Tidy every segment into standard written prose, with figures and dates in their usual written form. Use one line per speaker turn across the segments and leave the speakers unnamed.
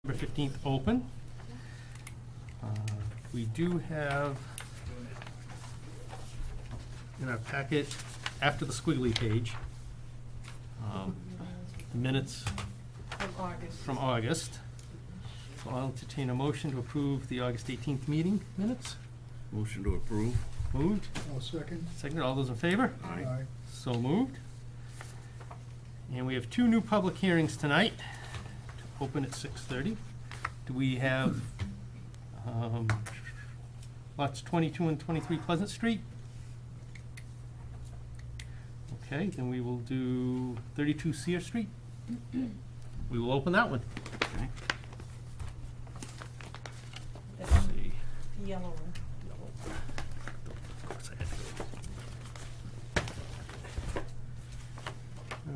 Number 15th open. We do have in our packet, after the squiggly page, minutes from August. So I'll entertain a motion to approve the August 18th meeting minutes.
Motion to approve.
Moved,
I'll second.
seconded, all those in favor?
Aye.
So moved. And we have two new public hearings tonight, to open at 6:30. Do we have lots 22 and 23 Pleasant Street? Okay, then we will do 32 Sear Street. We will open that one.
Okay.
Let's see.
The yellow one.
Of course I had to.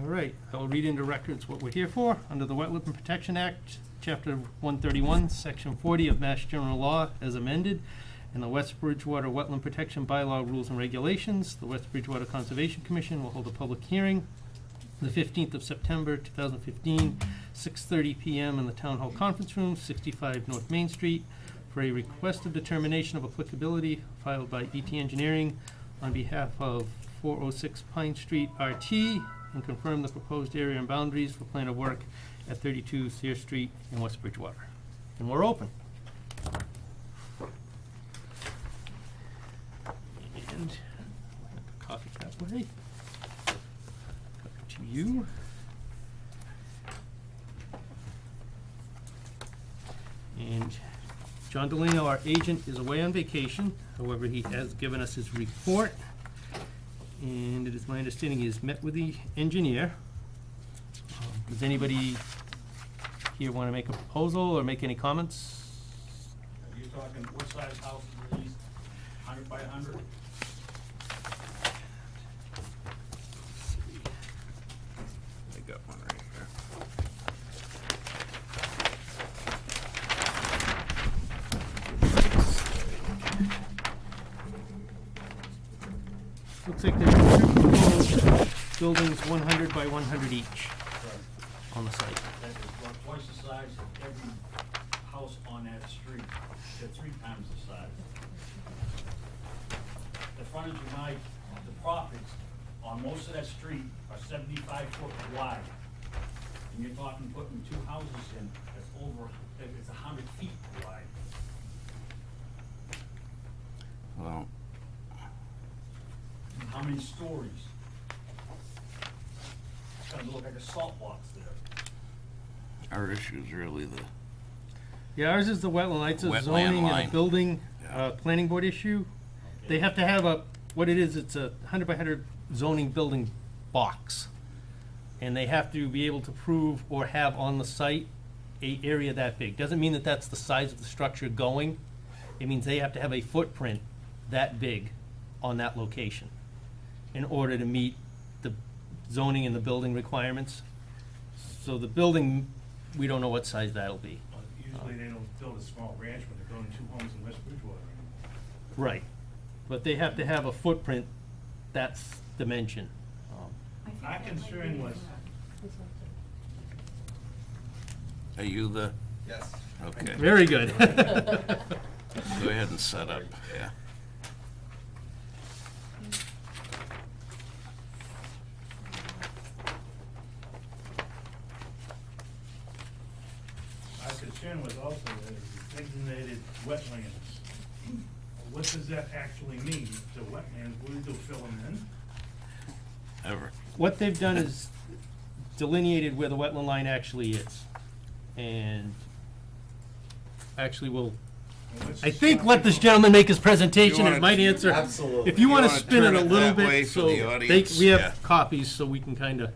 All right, I will read into records what we're here for. Under the Wetland Protection Act, Chapter 131, Section 40 of Mass General Law as amended, and the West Bridgewater Wetland Protection Bylaw Rules and Regulations, the West Bridgewater Conservation Commission will hold a public hearing the 15th of September 2015, 6:30 p.m. in the Town Hall Conference Room, 65 North Main Street, for a request of determination of applicability filed by ET Engineering on behalf of 406 Pine Street RT, and confirm the proposed area and boundaries for plan of work at 32 Sear Street in West Bridgewater. And we're open. And copy that way. Copy to you. And John Delino, our agent, is away on vacation. However, he has given us his report. And it is my understanding he has met with the engineer. Does anybody here want to make a proposal or make any comments?
Are you talking what size houses are these? 100 by 100?
I got one right here.
Looks like there's two proposed buildings, 100 by 100 each on the site.
That is about twice the size of every house on that street. They're 3 times the size. The frontage of the properties on most of that street are 75 foot wide. And you're talking putting 2 houses in, that's over, it's 100 feet wide.
Well,
And how many stories? It's gonna look like a salt box there.
our issue is really the,
Yeah, ours is the wetland, it's a
Wetland
zoning and
line.
a building,
Yeah.
planning board issue. They have to have what it is, it's a 100 by 100 zoning building box. And they have to be able to prove or have on the site a area that big. Doesn't mean that that's the size of the structure going. It means they have to have a footprint that big on that location in order to meet the zoning and the building requirements. So the building, we don't know what size that'll be.
Usually they don't build a small ranch when they're building 2 homes in West Bridgewater anymore.
Right, but they have to have a footprint that's dimension.
Our concern was,
are you the,
Yes.
okay.
Very good.
Go ahead and set up, yeah.
our concern was also that it was designated wetlands. What does that actually mean? The wetlands, what do they fill them in?
Ever.
What they've done is delineated where the wetland line actually is. And actually will,
And what's
I
the
think,
stopping
let this
point?
gentleman make his presentation,
You
it
wanna-
might answer.
Absolutely.
If you want to
wanna
spin it
turn
a
it
little
that way
bit,
for
so
the audience?
we have
Yeah.
copies, so we can kind of,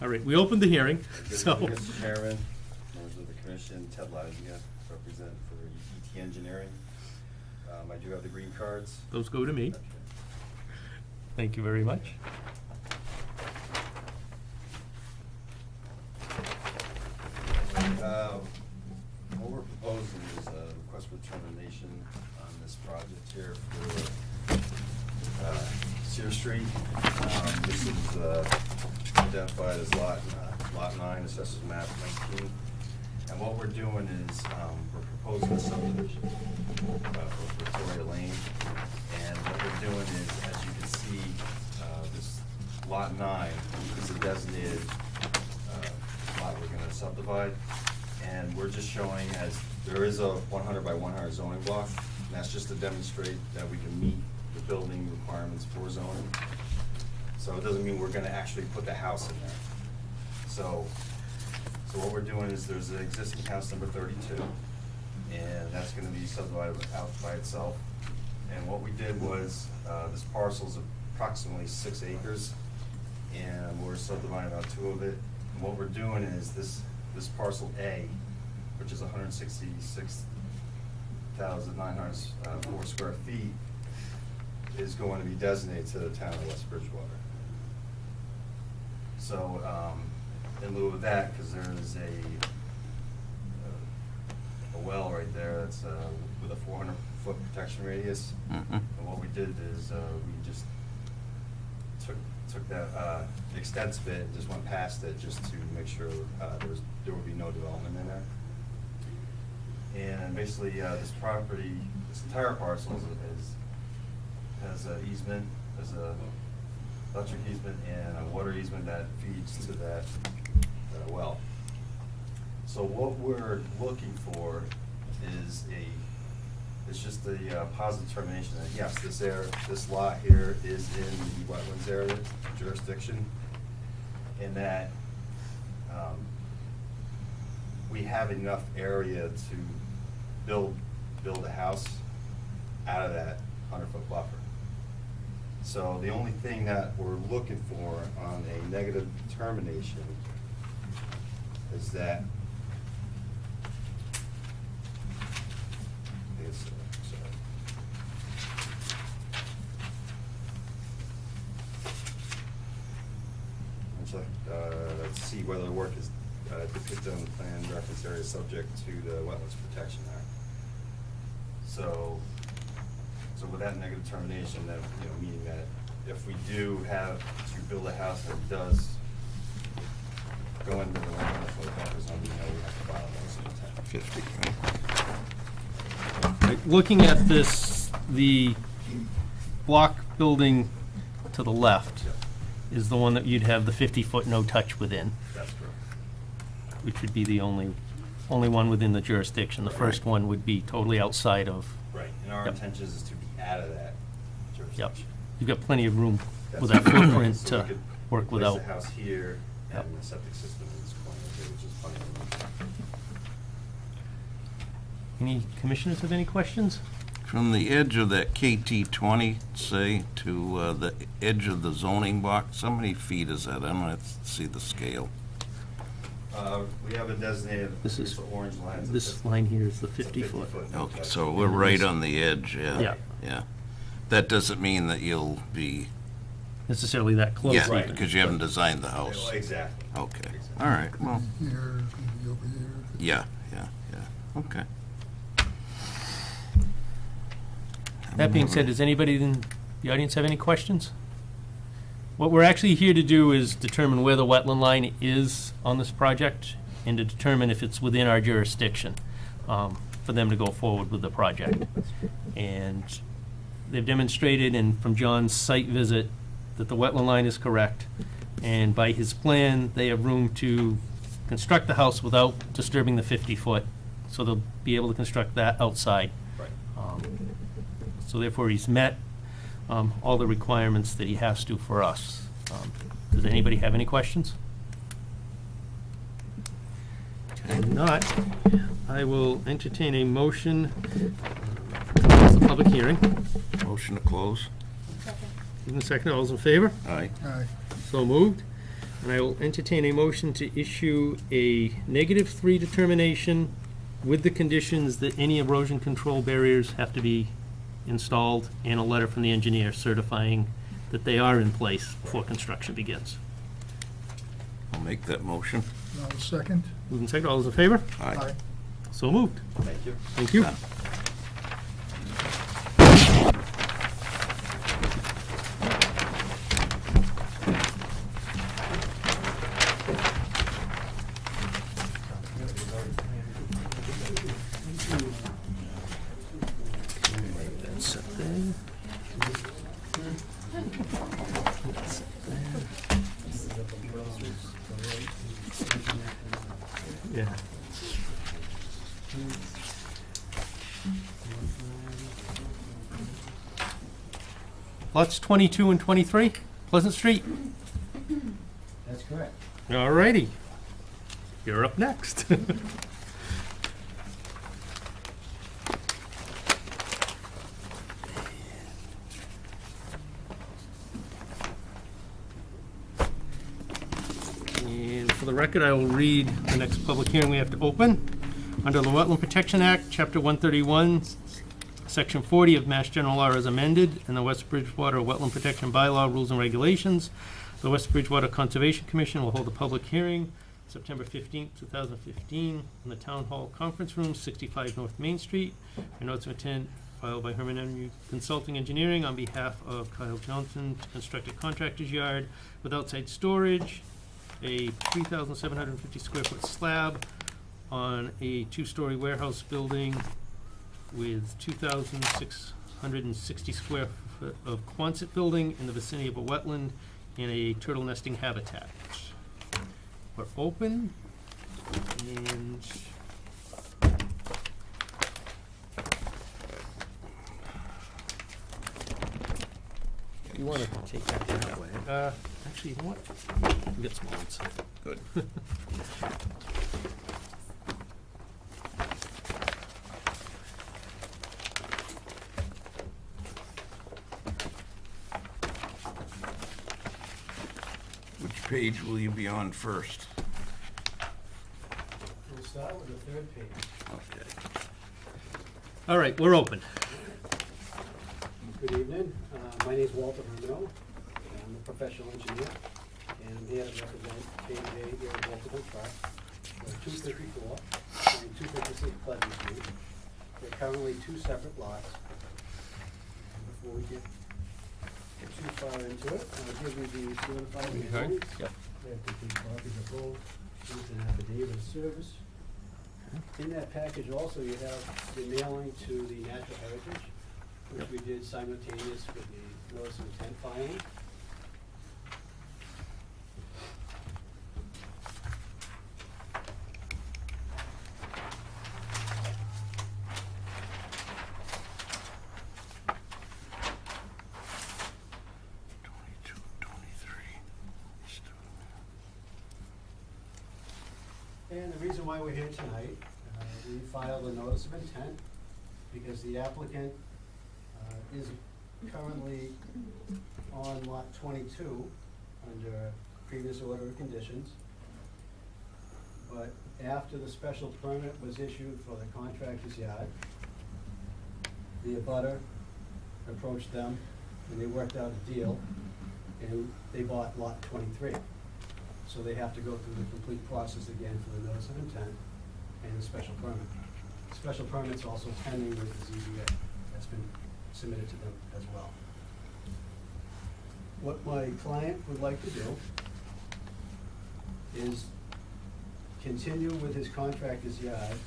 all right, we opened the hearing,
Good
so.
evening, Mr. Chairman, members of the commission, Ted Leisinger, represent for ET Engineering. I do have the green cards.
Those go to me. Thank you very much.
What we're proposing is a request for determination on this project here for Sear Street. This is identified as lot 9, assessors map 19. And what we're doing is, we're proposing a subdivision for Victoria Lane. And what we're doing is, as you can see, this lot 9 is a designated lot we're gonna subdivide. And we're just showing as, there is a 100 by 100 zoning block, and that's just to demonstrate that we can meet the building requirements for zoning. So it doesn't mean we're gonna actually put the house in there. So what we're doing is, there's an existing house number 32, and that's gonna be subdivided out by itself. And what we did was, this parcel's approximately 6 acres, and we're subdividing about 2 of it. And what we're doing is, this parcel A, which is 166,904 square feet, is going to be designated to the town of West Bridgewater. So, in lieu of that, because there is a well right there that's with a 400-foot protection radius.
Mhm.
And what we did is, we just took that extensive bit and just went past it, just to make sure there would be no development in there. And basically, this property, this entire parcel has an easement, there's a electric easement and a water easement that feeds to that well. So what we're looking for is it's just a positive determination that, yes, this lot here is in the wetlands area jurisdiction, and that we have enough area to build a house out of that 100-foot buffer. So the only thing that we're looking for on a negative determination is that, let's see whether the work is depicted on the plan reference area subject to the Wetlands Protection Act. So with that negative determination, that, meaning that if we do have to build a house that does go into the 100-foot buffer zone, we have to file those in 10.
50, right?
Right, looking at this, the block building to the left
Yep.
is the one that you'd have the 50-foot no-touch within,
That's correct.
which would be the only one within the jurisdiction. The first one would be totally outside of.
Right, and our
Yep.
intention is to be out of that
Yep.
jurisdiction.
You've got plenty of room with
That's
that
correct.
footprint
So we
to
could
work without.
Place the house here
Yep.
and the septic system in this corner, here, which is plenty of room.
Any commissioners have any questions?
From the edge of that KT 20, say, to the edge of the zoning box, how many feet is that? I don't have to see the scale.
We have a designated,
This is-
the orange lines.
This line here is the
It's a
50-foot.
no
Okay,
touch.
so we're right on the edge, yeah.
Yeah.
Yeah. That doesn't mean that you'll be,
Necessarily that close.
yeah,
Right.
because you haven't designed the house.
Exactly.
Okay,
Exactly.
all right, well,
Here, it's gonna be over here.
yeah, okay.
That being said, does anybody in the audience have any questions? What we're actually here to do is determine where the wetland line is on this project and to determine if it's within our jurisdiction, for them to go forward with the project. And they've demonstrated, and from John's site visit, that the wetland line is correct. And by his plan, they have room to construct the house without disturbing the 50-foot, so they'll be able to construct that outside.
Right.
So therefore, he's met all the requirements that he has to for us. Does anybody have any questions? If not, I will entertain a motion to close the public hearing.
Motion to close?
In a second, all those in favor?
Aye.
Aye.
So moved. And I will entertain a motion to issue a -3 determination with the conditions that any erosion control barriers have to be installed, and a letter from the engineer certifying that they are in place before construction begins.
I'll make that motion.
Now, second.
Moved and seconded, all those in favor?
Aye.
So moved.
Thank you.
Thank you.
Done.
Lots 22 and 23, Pleasant Street.
That's correct.
All righty. You're up next. And for the record, I will read the next public hearing we have to open. Under the Wetland Protection Act, Chapter 131, Section 40 of Mass General Law as amended, and the West Bridgewater Wetland Protection Bylaw Rules and Regulations, the West Bridgewater Conservation Commission will hold a public hearing September 15th, 2015, in the Town Hall Conference Room, 65 North Main Street. Your notice of intent filed by Herman Avenue Consulting Engineering on behalf of Kyle Johnson to construct a contractor's yard with outside storage, a 3,750 square foot slab on a two-story warehouse building with 2,660 square foot of Quonset building in the vicinity of a wetland and a turtle nesting habitat. We're open, and you want to take that way? Actually, you know what? We got small ones.
Good. Which page will you be on first?
We'll start with the third page.
Okay.
All right, we're open.
Good evening. My name's Walter Hermano. I'm a professional engineer, and I'm here to represent K&J here at Walter Trust. We're 254 and 256 Pleasant Street. They're currently two separate lots. And before we get too far into it, I'll give you the certified mailings.
Yep.
They have complete copies of both. Here's an affidavit of service. In that package also, you have the mailing to the Natural Heritage, which we did simultaneous with the notice of intent filing. And the reason why we're here tonight, we filed a notice of intent because the applicant is currently on lot 22 under previous order of conditions. But after the special permit was issued for the contractor's yard, the abutter approached them and they worked out a deal and they bought lot 23. So they have to go through the complete process again for the notice of intent and the special permit. Special permit's also pending with the ZBA. That's been submitted to them as well. What my client would like to do is continue with his contractor's yard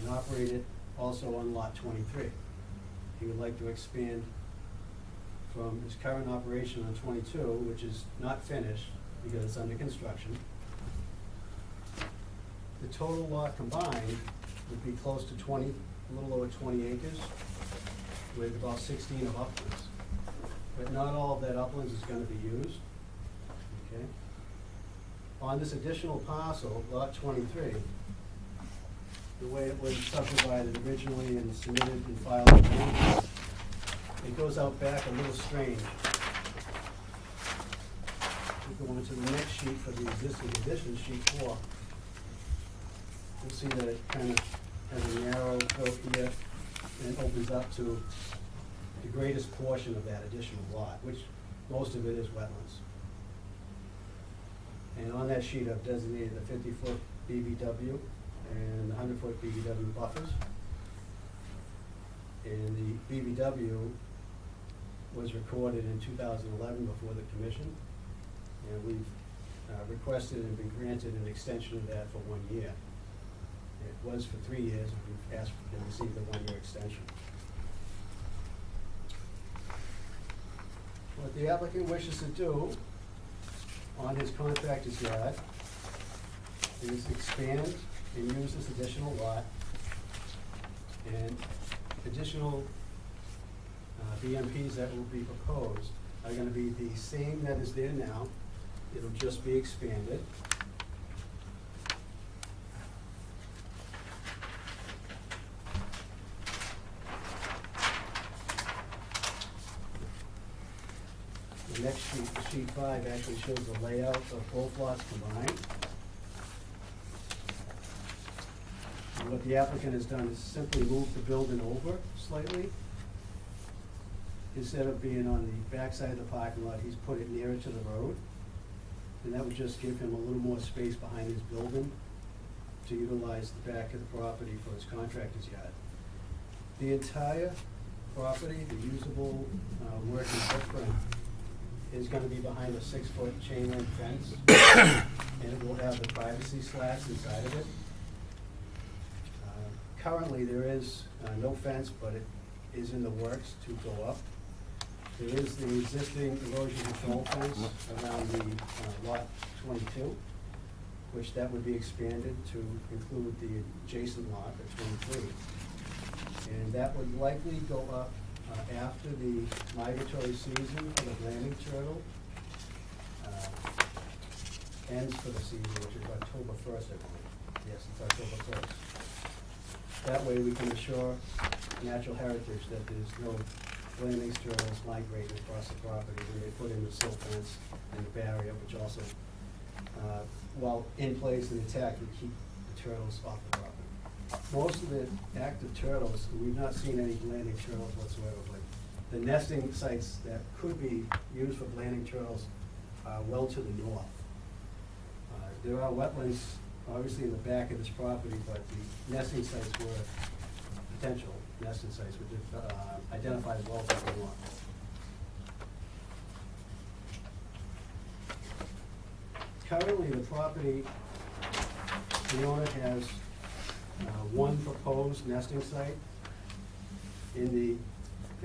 and operate it also on lot 23. He would like to expand from his current operation on 22, which is not finished because it's under construction. The total lot combined would be close to 20, a little over 20 acres, with about 16 of uplands. But not all of that uplands is gonna be used, okay? On this additional parcel, lot 23, the way it was subdivided originally and submitted and filed, it goes out back a little strange. We go into the next sheet for the existing conditions, sheet 4. You'll see that it kind of has a narrow go here and opens up to the greatest portion of that additional lot, which most of it is wetlands. And on that sheet, I've designated the 50-foot BVW and the 100-foot BVW buffers. And the BVW was recorded in 2011 before the commission. And we've requested and been granted an extension of that for 1 year. It was for 3 years, and we've asked and received a 1-year extension. What the applicant wishes to do on his contractor's yard is expand and use this additional lot And additional BMPs that will be proposed are gonna be the same that is there now. It'll just be expanded. The next sheet, sheet 5, actually shows the layout of both lots combined. And what the applicant has done is simply move the building over slightly. Instead of being on the backside of the parking lot, he's put it nearer to the road. And that would just give him a little more space behind his building to utilize the back of the property for his contractor's yard. The entire property, the usable working footprint, is gonna be behind a 6-foot chain link fence. And it will have the privacy slats inside of it. Currently, there is no fence, but it is in the works to go up. There is the existing erosion control fence around the lot 22, which that would be expanded to include the adjacent lot at 23. And that would likely go up after the migratory season for the landing turtle ends for the season, which is October 1st, I believe. Yes, it's October 1st. That way we can assure natural heritage that there's no landing turtles migrating across the property when they put in the silt fence and the barrier, which also, while in place and intact, would keep the turtles off the property. Most of the active turtles, we've not seen any landing turtles whatsoever, but the nesting sites that could be used for landing turtles are well to the north. There are wetlands, obviously, in the back of this property, but the nesting sites were potential nesting sites, which identified well to the north. Currently, the property, the owner has one proposed nesting site in the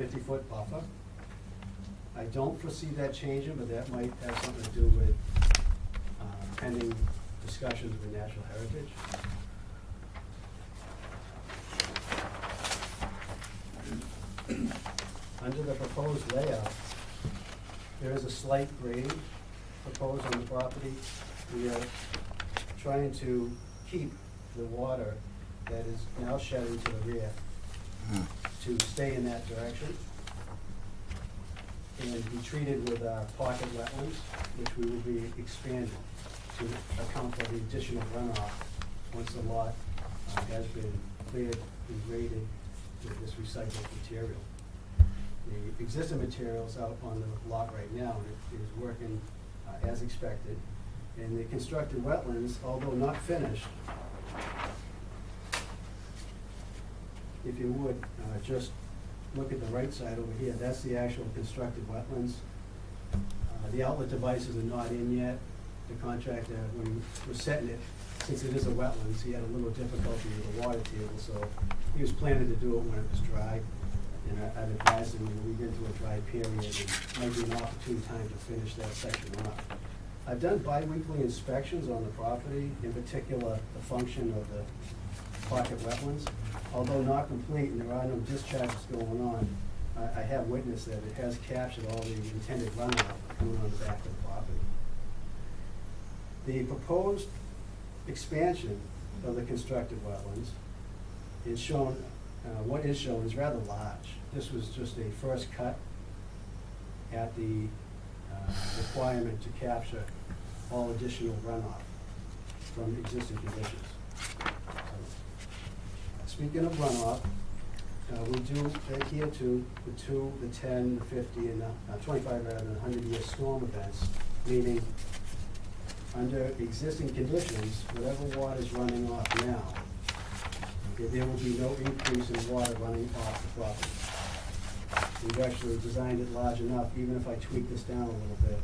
50-foot buffer. I don't foresee that changing, but that might have something to do with pending discussions with Natural Heritage. Under the proposed layout, there is a slight grade proposed on the property. We are trying to keep the water that is now shedding to the rear to stay in that direction and be treated with pocket wetlands, which we will be expanding to account for the additional runoff once the lot has been cleared and graded with this recycled material. The existing material's out on the lot right now, and it is working as expected. And the constructed wetlands, although not finished, if you would, just look at the right side over here, that's the actual constructed wetlands. The outlet devices are not in yet. The contractor, when he was setting it, since it is a wetlands, he had a little difficulty with the water table, so he was planning to do it when it was dry. And I've advised him to lead into a dry period, and it might be an opportune time to finish that section off. I've done bi-weekly inspections on the property, in particular, the function of the pocket wetlands. Although not complete and there are no discharges going on, I have witnessed that it has captured all the intended runoff coming on the back of the property. The proposed expansion of the constructed wetlands is shown, what is shown is rather large. This was just a first cut at the requirement to capture all additional runoff from existing conditions. Speaking of runoff, we do adhere to the 10, 50, and 25 rather than 100-year storm events, meaning under existing conditions, whatever water is running off now, there will be no increase in water running off the property. We've actually designed it large enough, even if I tweak this down a little bit,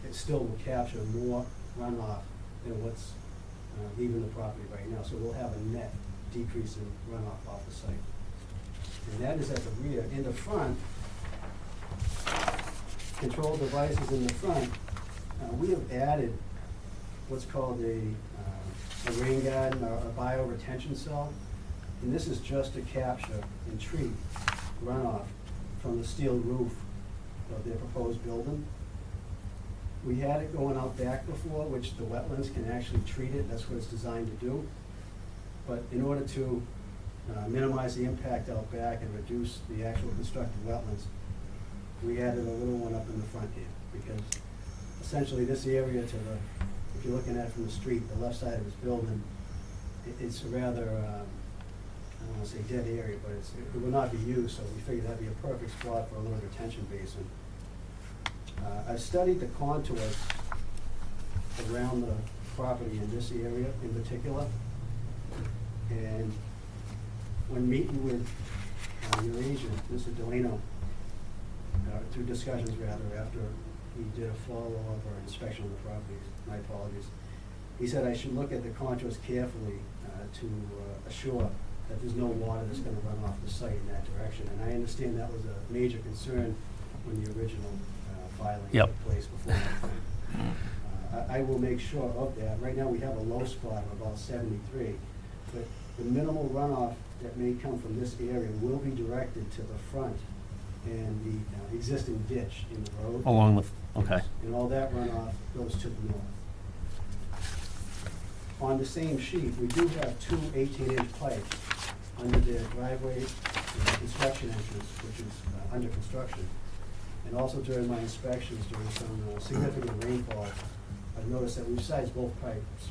it still will capture more runoff than what's leaving the property right now. So we'll have a net decrease in runoff off the site. And that is at the rear. In the front, control devices in the front, we have added what's called a rain garden or a bio-retention cell. And this is just to capture and treat runoff from the steel roof of their proposed building. We had it going out back before, which the wetlands can actually treat it, that's what it's designed to do. But in order to minimize the impact out back and reduce the actual constructed wetlands, we added a little one up in the front here, because essentially this area to the, if you're looking at it from the street, the left side of this building, it's a rather, I don't wanna say dead area, but it will not be used, so we figured that'd be a perfect spot for a little retention basin. I've studied the contours around the property in this area in particular, and when meeting with your agent, Mr. Delano, through discussions rather, after he did a follow-up or inspection of the property, my apologies, he said I should look at the contours carefully to assure that there's no water that's gonna run off the site in that direction. And I understand that was a major concern when the original filing
Yep.
took place before that. I will make sure of that. Right now, we have a low spot of about 73, but the minimal runoff that may come from this area will be directed to the front and the existing ditch in the road.
Along the, okay.
And all that runoff goes to the north. On the same sheet, we do have two 18-inch pipes under the driveway and construction entrance, which is under construction. And also during my inspections, during some significant rainfall, I've noticed that we've sized both pipes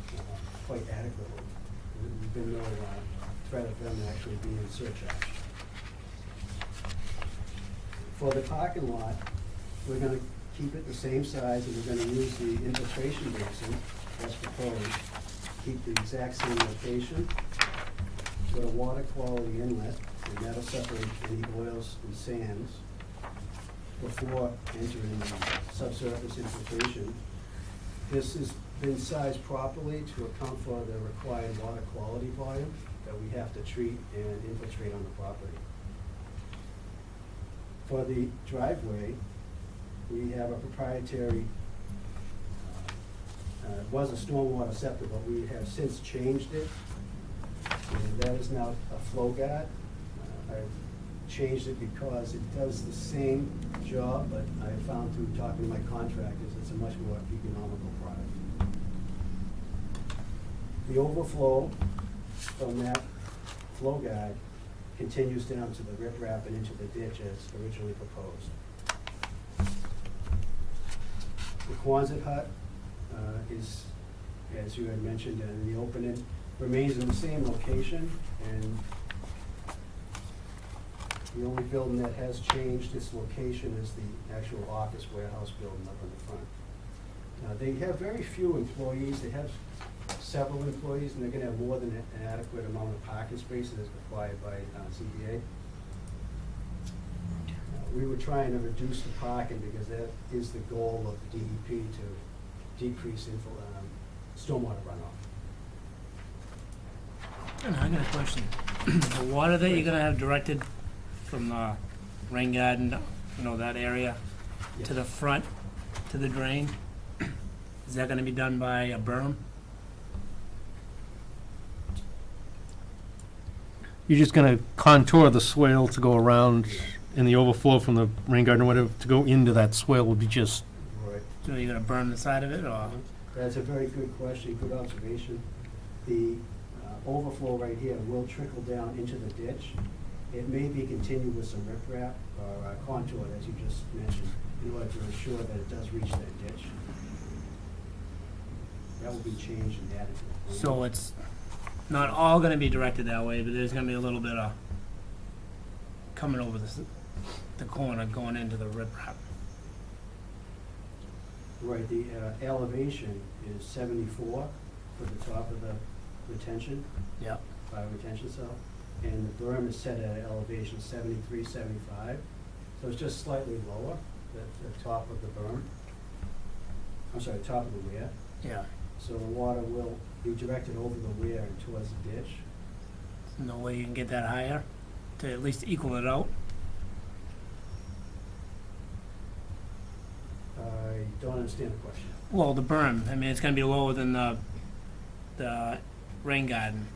quite adequately. There's been no threat of them actually being surcharged. For the parking lot, we're gonna keep it the same size, and we're gonna use the infiltration basin as proposed. Keep the exact same location. Put a water quality inlet, and that'll separate any oils and sands before entering the subsurface infiltration. This has been sized properly to account for the required water quality volume that we have to treat and infiltrate on the property. For the driveway, we have a proprietary, it was a stormwater septic, but we have since changed it. And that is now a flow guard. I've changed it because it does the same job, but I found through talking to my contractors, it's a much more economical product. The overflow from that flow guide continues down to the riprap and into the ditch as originally proposed. The Quonset hut is, as you had mentioned in the opening, remains in the same location, and the only building that has changed its location is the actual office warehouse building up in the front. They have very few employees. They have several employees, and they're gonna have more than an adequate amount of parking spaces as required by CPA. We were trying to reduce the parking because that is the goal of the DEP, to decrease stormwater runoff.
And I got a question. The water that you're gonna have directed from the rain garden, you know, that area, to the front, to the drain, is that gonna be done by a berm?
You're just gonna contour the swale to go around, and the overflow from the rain garden or whatever, to go into that swale will be just,
Right.
So you're gonna berm the side of it, or?
That's a very good question, good observation. The overflow right here will trickle down into the ditch. It may be continued with some riprap or contour, as you just mentioned, in order to ensure that it does reach that ditch. That will be changed and added to the plan.
So it's not all gonna be directed that way, but there's gonna be a little bit of coming over the corner, going into the riprap.
Right, the elevation is 74 for the top of the retention,
Yep.
fire retention cell, and the berm is set at an elevation 73, 75, so it's just slightly lower, the top of the berm. I'm sorry, top of the weir,
Yeah.
so the water will be directed over the weir and towards the ditch.
No way you can get that higher to at least equal it out?
I don't understand the question.
Well, the berm, I mean, it's gonna be lower than the rain garden.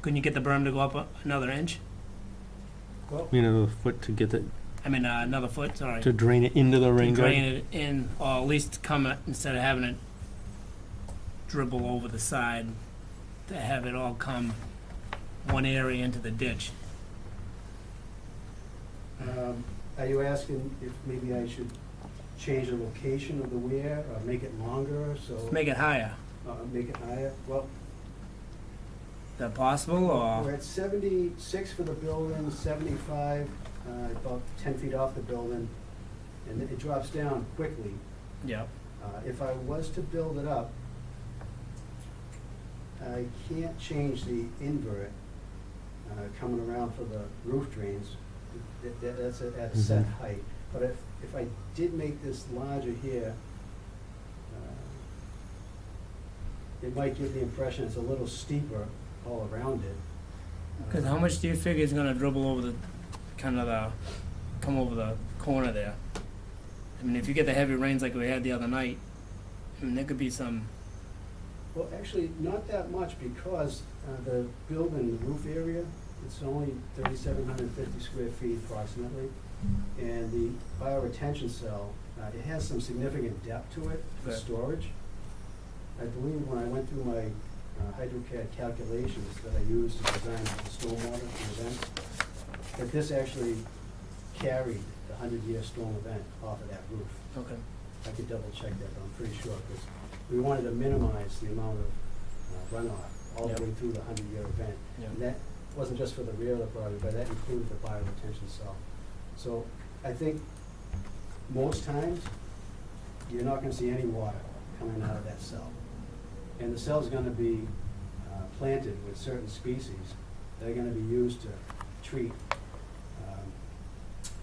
Couldn't you get the berm to go up another inch?
Well,
You know, the foot to get it,
I mean, another foot, sorry.
to drain it into the
To
rain
drain
garden.
it in, or at least come, instead of having it dribble over the side, to have it all come one area into the ditch.
Are you asking if maybe I should change the location of the weir, or make it longer, so?
Make it higher.
Make it higher? Well,
Is that possible,
we're
or?
at 76 for the building, 75, about 10 feet off the building, and it drops down quickly.
Yep.
If I was to build it up, I can't change the invert coming around for the roof drains. That's at a set height. But if I did make this larger here, it might give the impression it's a little steeper all around it.
Because how much do you figure is gonna dribble over the, kind of the, come over the corner there? I mean, if you get the heavy rains like we had the other night, I mean, there could be some,
Well, actually, not that much, because the building, the roof area, it's only 3,750 square feet approximately. And the bioretention cell, it has some significant depth to it for
Okay.
storage. I believe when I went through my HydroCAD calculations that I used to design the stormwater event, that this actually carried the 100-year storm event off of that roof.
okay.
I could double check that, but I'm pretty sure, because we wanted to minimize the amount of runoff all the
Yep.
way through the 100-year event.
Yep.
And that wasn't just for the rear of the property, but that included the bioretention cell. So I think most times, you're not gonna see any water coming out of that cell. And the cell's gonna be planted with certain species that are gonna be used to treat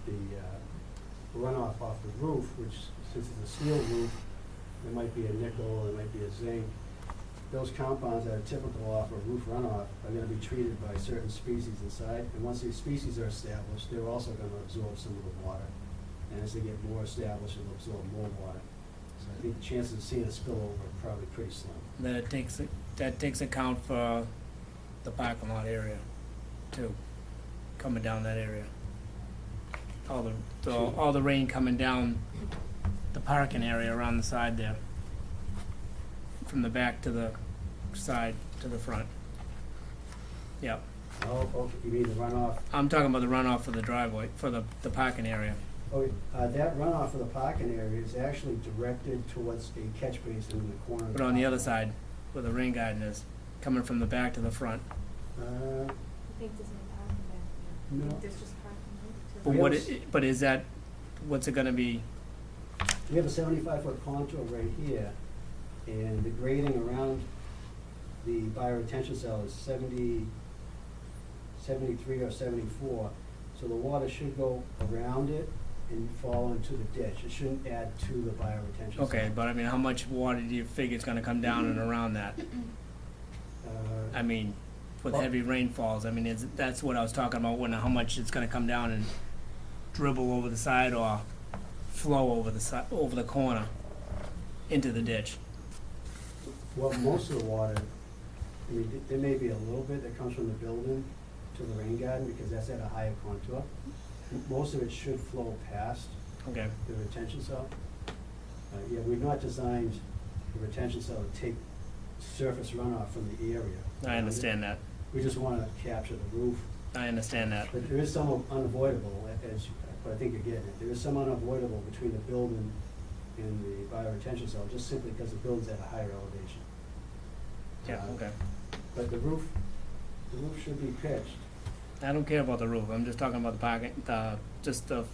the runoff off the roof, which, since it's a steel roof, there might be a nickel, there might be a zinc. Those compounds that are typical off a roof runoff are gonna be treated by certain species inside, and once these species are established, they're also gonna absorb some of the water. And as they get more established, it'll absorb more water. So I think the chances of seeing a spillover are probably pretty slim.
Then that takes account for the parking lot area, too, coming down that area. All the rain coming down the parking area around the side there. From the back to the side to the front. Yep.
Oh, you mean the runoff?
I'm talking about the runoff for the driveway, for the parking area.
Oh, that runoff for the parking area is actually directed towards a catch basin in the corner. of
But on the other
parking
side, where the rain garden is, coming from the back to the front.
lot.
I think there's no parking back there. I
No.
think there's just parking right to
But
the.
what,
Yes.
but is that, what's it gonna be?
We have a 75-foot contour right here, and the grading around the bioretention cell is 73 or 74. So the water should go around it and fall into the ditch. It shouldn't add to the bioretention cell.
Okay, but I mean, how much water do you figure is gonna come down and around that? I mean, with
Well-
heavy rainfalls, I mean, that's what I was talking about, when, how much it's gonna come down and dribble over the side or flow over the corner into the ditch.
Well, most of the water, I mean, there may be a little bit that comes from the building to the rain garden, because that's at a higher contour. Most of it should flow past
Okay,
the retention cell. Yeah, we've not designed the retention cell to take surface runoff from the area.
I understand that.
We just wanna capture the roof,
I understand that.
but there is some unavoidable, but I think you're getting it. There is some unavoidable between the building and the bioretention cell, just simply because the building's at a higher elevation.
Yeah, okay.
But the roof should be pitched.
I don't care about the roof, I'm just talking about the parking, just the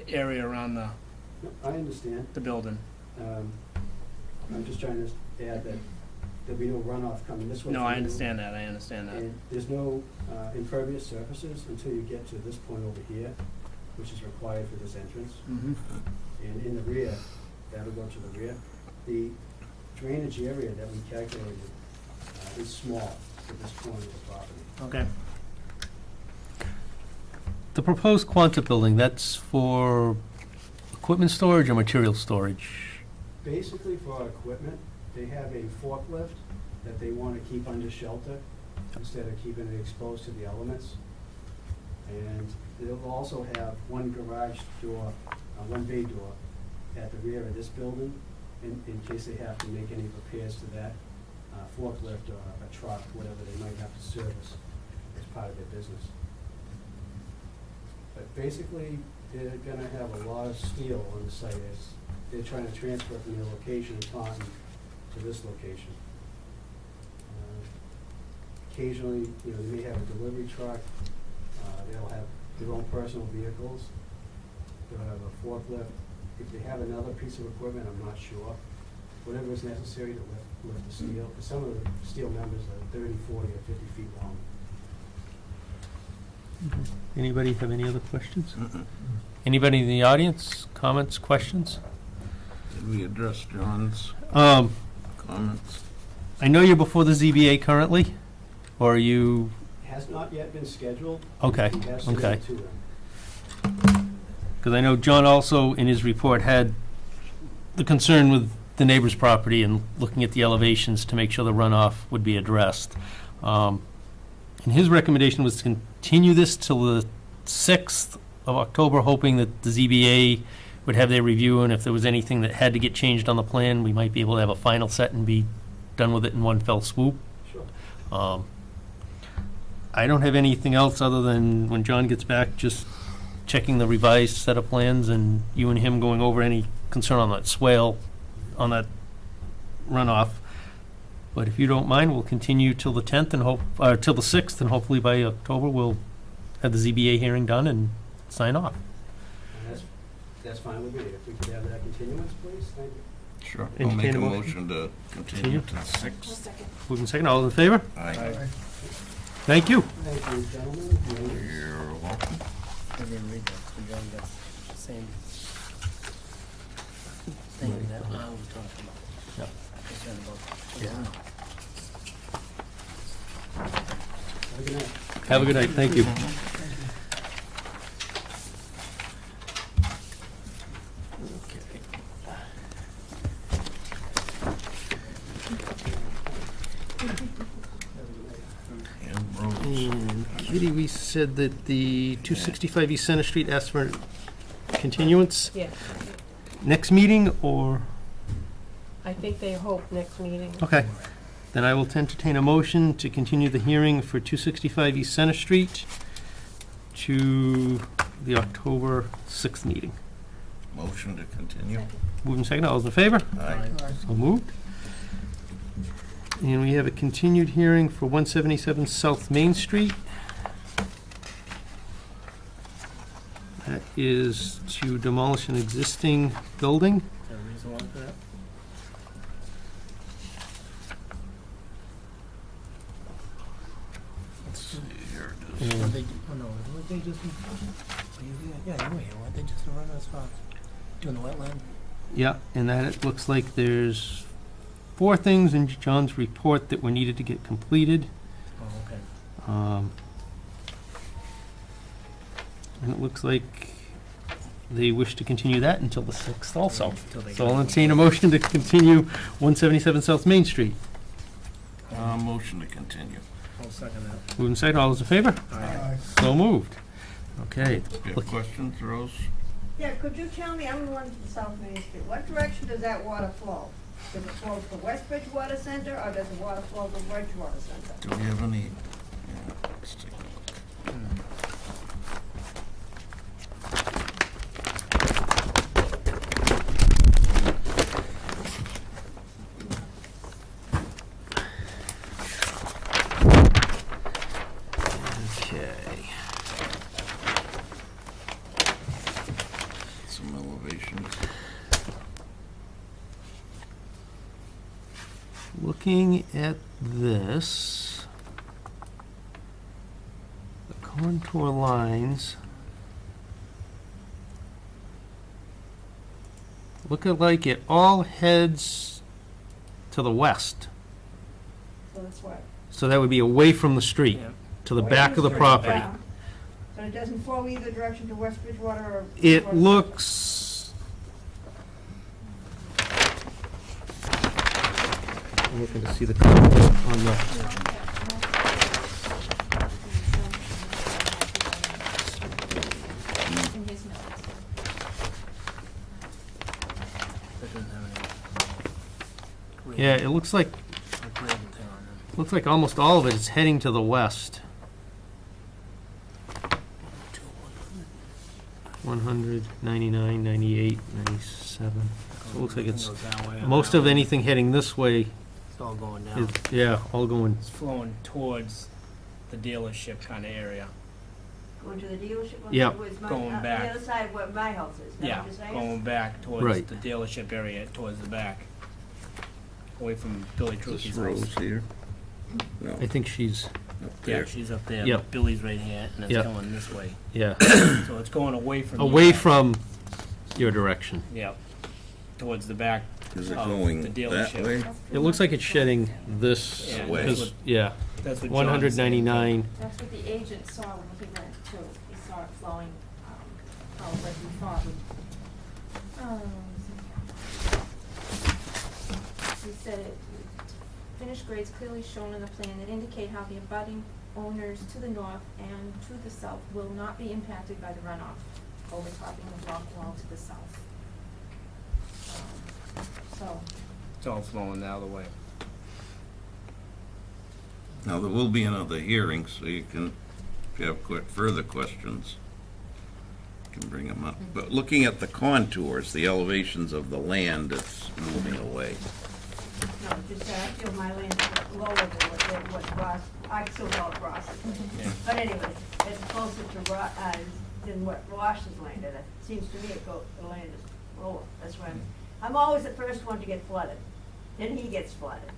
area around
No, I understand.
the building.
I'm just trying to add that there'll be no runoff coming this way.
No,
from
I
the roof.
understand that, I understand that.
And there's no impervious surfaces until you get to this point over here, which is required for this entrance.
Mm-hmm.
And in the rear, that'll go to the rear. The drainage area that we calculated is small for this corner of the property.
Okay.
The proposed Quonset building, that's for equipment storage or material storage?
Basically, for our equipment, they have a forklift that they want to keep under shelter instead of keeping it exposed to the elements. And they'll also have one garage door, one bay door at the rear of this building in case they have to make any repairs to that forklift or a truck, whatever they might have to service as part of their business. But basically, they're gonna have a lot of steel on the site as they're trying to transfer from their location in Taunton to this location. Occasionally, you know, they may have a delivery truck, they'll have their own personal vehicles, they'll have a forklift. If they have another piece of equipment, I'm not sure. Whatever is necessary to lift the steel, because some of the steel members are 30, 40, or 50 feet long.
Anybody have any other questions?
Mm-mm.
Anybody in the audience, comments, questions?
Did we address John's
Um,
comments?
I know you're before the ZBA currently, or are you,
Has not yet been scheduled.
okay,
We have
okay.
submitted to them.
Because I know John also, in his report, had the concern with the neighbor's property and looking at the elevations to make sure the runoff would be addressed. And his recommendation was to continue this till the 6th of October, hoping that the ZBA would have their review, and if there was anything that had to get changed on the plan, we might be able to have a final set and be done with it in one fell swoop.
Sure.
I don't have anything else other than when John gets back, just checking the revised set of plans and you and him going over any concern on that swale, on that runoff. But if you don't mind, we'll continue till the 10th and till the 6th, and hopefully by October, we'll have the ZBA hearing done and sign off.
And that's fine with me. If we could have that continuance, please, thank you.
Sure. I'll make
Entertain
a
a motion.
motion to continue to the
One
6th.
second.
Moving second, all in favor?
Aye.
Thank you.
Thank you, gentlemen. ladies.
You're welcome.
I didn't read that, so John got the same thing that I was talking about.
Yep.
Concerned about.
Yeah.
Have a good night.
Have a good night, thank you.
And Rose.
And Kitty, we said that the 265 East Center Street asked for continuance.
Yeah,
Next meeting, or,
I think they hope next meeting.
okay. Then I will entertain a motion to continue the hearing for 265 East Center Street to the October 6th meeting.
Motion to continue.
Moving second, all those in favor?
Aye.
So moved. And we have a continued hearing for 177 South Main Street. That is to demolish an existing building.
Is there a reason why for that?
Let's see, here it is.
And
Weren't they, oh no, weren't they just, oh, yeah, you were here, weren't they just around as far, doing the wetland?
Yeah, and that it looks like there's 4 things in John's report that were needed to get completed.
Oh, okay.
And it looks like they wish to continue that until the 6th also.
Till they
So
get-
I'll entertain a motion to continue 177 South Main Street.
Motion to continue.
I'll second that.
Moving second, all those in favor?
Aye.
So moved. Okay.
Do you have questions, Rose?
Yeah, could you tell me, I'm the one from South Main Street, what direction does that water flow? Does it flow to West Bridgewater Center, or does the water flow to Bridgewater Center?
Do we have any? Yeah, let's take a look. Okay. Some elevations.
Looking at this, the contour lines look like it all heads to the west.
So that's what?
So that would be away from the street,
Yeah.
to the
Away
back
from
of the
street,
property.
yeah. So it doesn't flow either direction to West Bridgewater or?
It
Bridgewater
looks... I'm looking to see the contour on the... Yeah, it looks like, almost all of it is heading to the west. 100, 99, 98, 97. So it looks like it's, most of anything heading this way
It's all going
is,
down.
yeah, all going,
It's flowing towards the dealership kind of area.
Going to the dealership?
Yep.
Where's my-
Going
On
back.
the other side of where my house is, is that
Yeah,
what you're saying?
going back towards
Right.
the dealership area, towards the back. Away from Billy
This
Trukey's
rose
house.
here? No,
I think she's,
up
Yeah,
there.
she's up there.
Yep.
Billy's right here, and it's
Yep.
going this way.
yeah,
So it's going away from. you
away
guys.
from your direction.
Yep. Towards the back
Is it
of
going
the
that
dealership.
way?
It looks like it's shedding this,
Yeah,
Way.
that's what,
yeah,
that's what John
199,
That's what the agent saw when he went too. He saw it flowing, how what he thought would. He said it, finished grades clearly shown on the plan that indicate how the abutting owners to the north and to the south will not be impacted by the runoff, overtopping the block wall to the south. So,
It's all flowing the other way.
Now, there will be another hearing, so you can, if you have further questions, you can bring them up. But looking at the contours, the elevations of the land, it's moving away.
No, just, I feel my land's lower than what Ross, I still call it Ross's land. But anyway, it's closer to than what Ross's land is. It seems to me the land is lower, that's why I'm always the first one to get flooded. Then he gets flooded.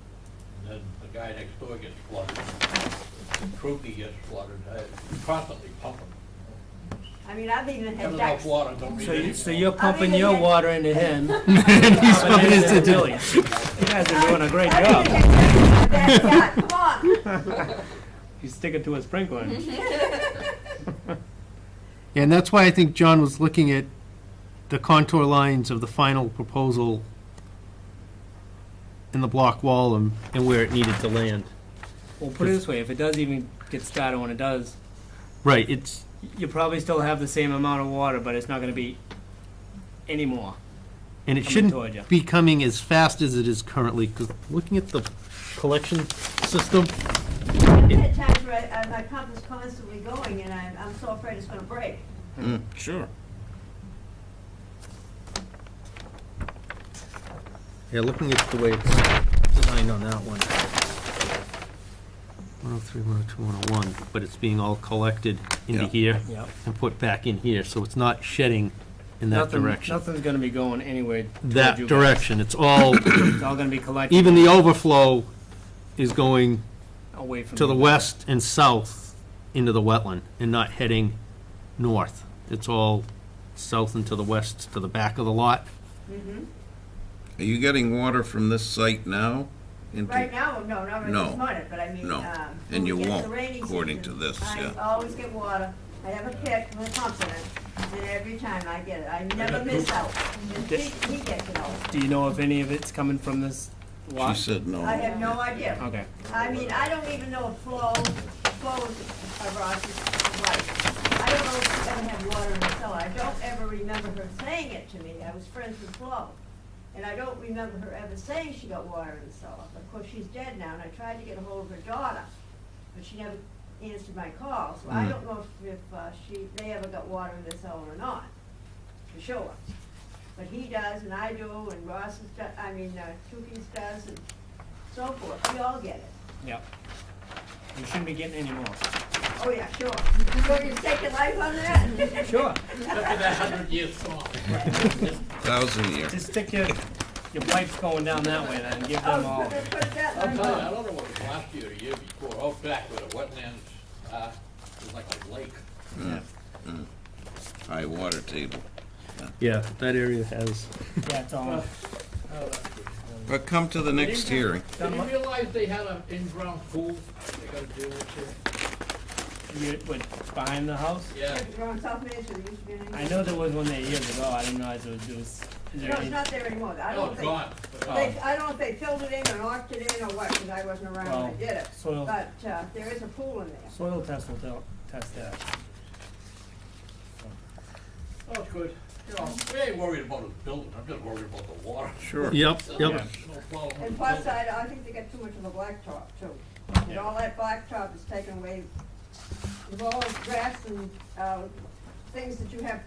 And then the guy next door gets flooded. Krupke gets flooded, constantly pumping.
I mean, I've even had
Coming
ducks.
off water, don't need any
So
more.
you're pumping
mean,
your
yeah.
water into him.
and he's pumping it into
Billy. You guys are doing a great
I
job.
even had ducks in my backyard. Come on.
He's sticking to his sprinkler.
and that's why I think John was looking at the contour lines of the final proposal in the block wall and where it needed to land.
Well, put it this way, if it does even get started when it does,
Right, it's,
you probably still have the same amount of water, but it's not gonna be any more.
and it
Coming toward ya.
shouldn't be coming as fast as it is currently, because looking at the collection system,
I've had times where my pump is constantly going and I'm so afraid it's gonna break.
Sure.
yeah, looking at the way it's designed on that one. 103, 102, 101, but it's being all collected into
Yeah.
here
Yep.
and put back in here, so it's not shedding in that direction.
Nothing's gonna be going anywhere toward
That
you guys.
direction, it's all,
It's all gonna be collected.
even the overflow is going
away from
to the
you.
west and south into the wetland and not heading north. It's all south and to the west, to the back of the lot.
Mm-hmm.
Are you getting water from this site now? into-
Right now, no, not really
No.
this morning, but I mean,
No.
when
And you
we get to
won't,
the rainy
according
season,
to this, yeah.
I always get water. I have a pit with a pump in it, and every time I get it, I never miss out. And he gets it all.
Do you know if any of it's coming from this lot?
She said no.
I have no idea.
Okay.
I mean, I don't even know if Flo is right. I don't know if she ever had water in the cellar. I don't ever remember her saying it to me. I was friends with Flo. And I don't remember her ever saying she got water in the cellar. Of course, she's dead now, and I tried to get a hold of her daughter, but she never answered my call. So I don't know if they ever got water in the cellar or not, for sure. But he does, and I do, and Ross does, Tukey's does, and so forth. We all get it.
Yep. You shouldn't be getting any more.
Oh, yeah, sure. You going to take your life on that?
Sure.
Look at that 100-year song.
1,000 years.
Just stick your pipes going down that way then, and give them all.
Oh, put it that
I'll
way.
tell you, I don't know what it was last year or the year before, out back where the wetlands, it was like a lake.
High water table.
Yeah, that area has,
Yeah, it's all.
But come to the next hearing.
Did you realize they had an in-ground pool they gotta deal with
What, behind the house?
here? Yeah.
You're on South Main Street, there used to be an
I know there was one there years ago. I didn't realize it was. Is there
No, it's
any?
not there anymore. I
No,
don't
it's
think,
gone.
I don't know if they filled it in or knocked it in or what, because I wasn't around when
Well,
they did it.
soil-
But, there is a pool in there.
Soil test will test that.
Oh, it's good. We ain't worried about his building, I'm just worried about the water.
Sure.
Yep,
So,
yep.
no problem.
And plus, I think they got too much of a blacktop too. And all that blacktop is taken away, with all the grass and, things that you have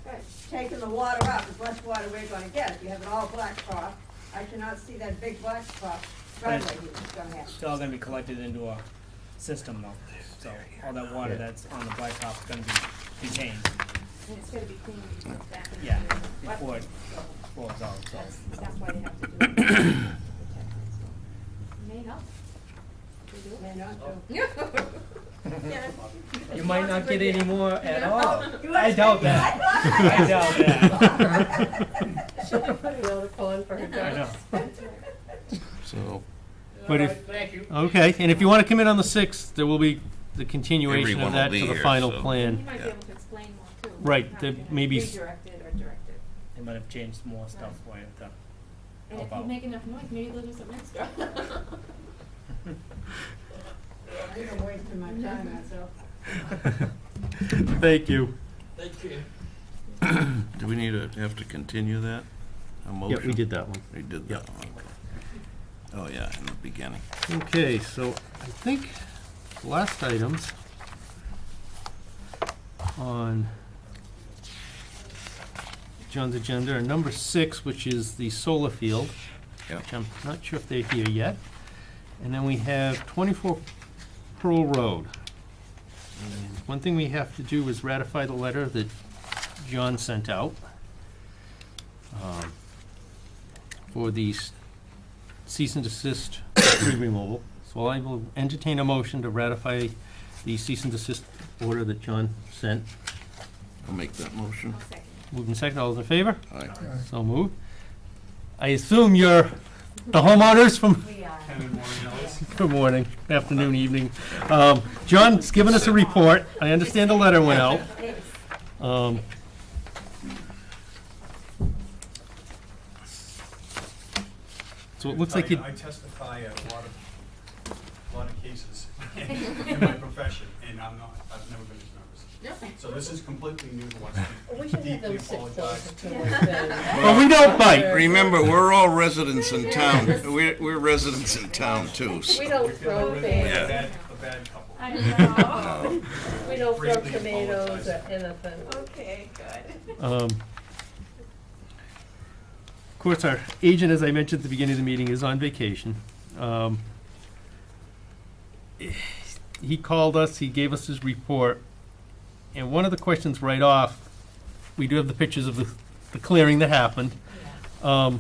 taken the water up, is less water we're gonna get. If you have it all blacktop, I cannot see that big blacktop driveway here that's gonna happen.
It's all gonna be collected into a system though, so all that water that's on the blacktop is gonna be retained,
And it's gonna be clean before it's back into
yeah,
the
before it
wetlands.
flows out, so.
That's why they have to do it. To protect it, so. May help. They do it.
May not do.
Yeah.
You might not get any more at
Yeah.
all.
You
I doubt that. I doubt that.
She'll be putting out a pond for her
I know.
ducks.
So,
But
All
if-
right, thank you.
Okay, and if you wanna come in on the 6th, there will be the continuation
Everyone
of
will
that
be
to the
here,
final
so-
plan.
You might be
Yeah.
able to explain more too.
Right,
How
there
you're gonna
may be
redirect it or direct it.
They might have changed more stuff for you to
And
help
if you
out.
make enough noise, maybe they'll do something extra.
I think I'm wasting my time myself.
Thank you.
Thank you.
do we need to have to continue that? A motion?
Yep, we did that one.
We did
Yep.
that one. Oh, yeah, in the beginning.
Okay, so I think the last items on John's agenda are number 6, which is the solar field,
Yep.
which I'm not sure if they're here yet. And then we have 24 Pearl Road. And one thing we have to do is ratify the letter that John sent out for the cease and desist tree removal. So I will entertain a motion to ratify the cease and desist order that John sent.
I'll make that motion.
I'll second.
Moved and second, all those in favor?
Aye.
Aye.
So moved. I assume you're the homeowners from,
We are.
good morning, afternoon, evening. John's given us a report. I understand the letter went out. So it looks like you,
I testify at a lot of cases in my profession, and I've never been as nervous. So this is completely new to us.
We should have
Deeply
them sit
apologize.
closer to one thing.
well, we don't bite.
Remember, we're all residents in town. We're residents in town, too. so-
We don't
We feel
throw
we're
things,
a bad couple.
I know.
we don't throw
Greatly
tomatoes
apologize.
or anything.
Okay, good.
Of course, our agent, as I mentioned at the beginning of the meeting, is on vacation. He called us, he gave us his report, and one of the questions right off, we do have the pictures of the clearing that happened. What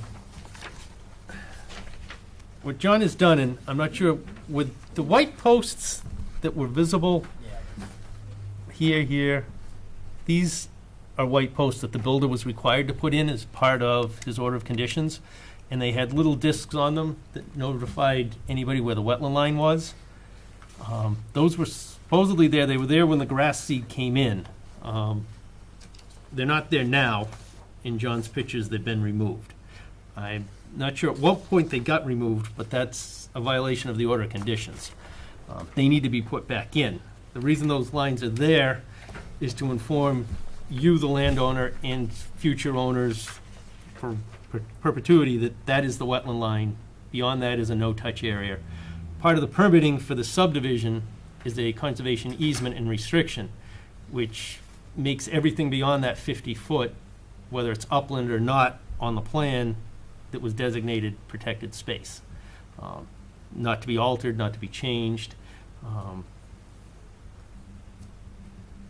John has done, and I'm not sure, with the white posts that were visible here, these are white posts that the builder was required to put in as part of his order of conditions, and they had little discs on them that notified anybody where the wetland line was. Those were supposedly there, they were there when the grass seed came in. They're not there now. In John's pictures, they've been removed. I'm not sure at what point they got removed, but that's a violation of the order of conditions. They need to be put back in. The reason those lines are there is to inform you, the landowner, and future owners for perpetuity that that is the wetland line. Beyond that is a no-touch area. Part of the permitting for the subdivision is a conservation easement and restriction, which makes everything beyond that 50-foot, whether it's upland or not, on the plan that was designated protected space. Not to be altered, not to be changed.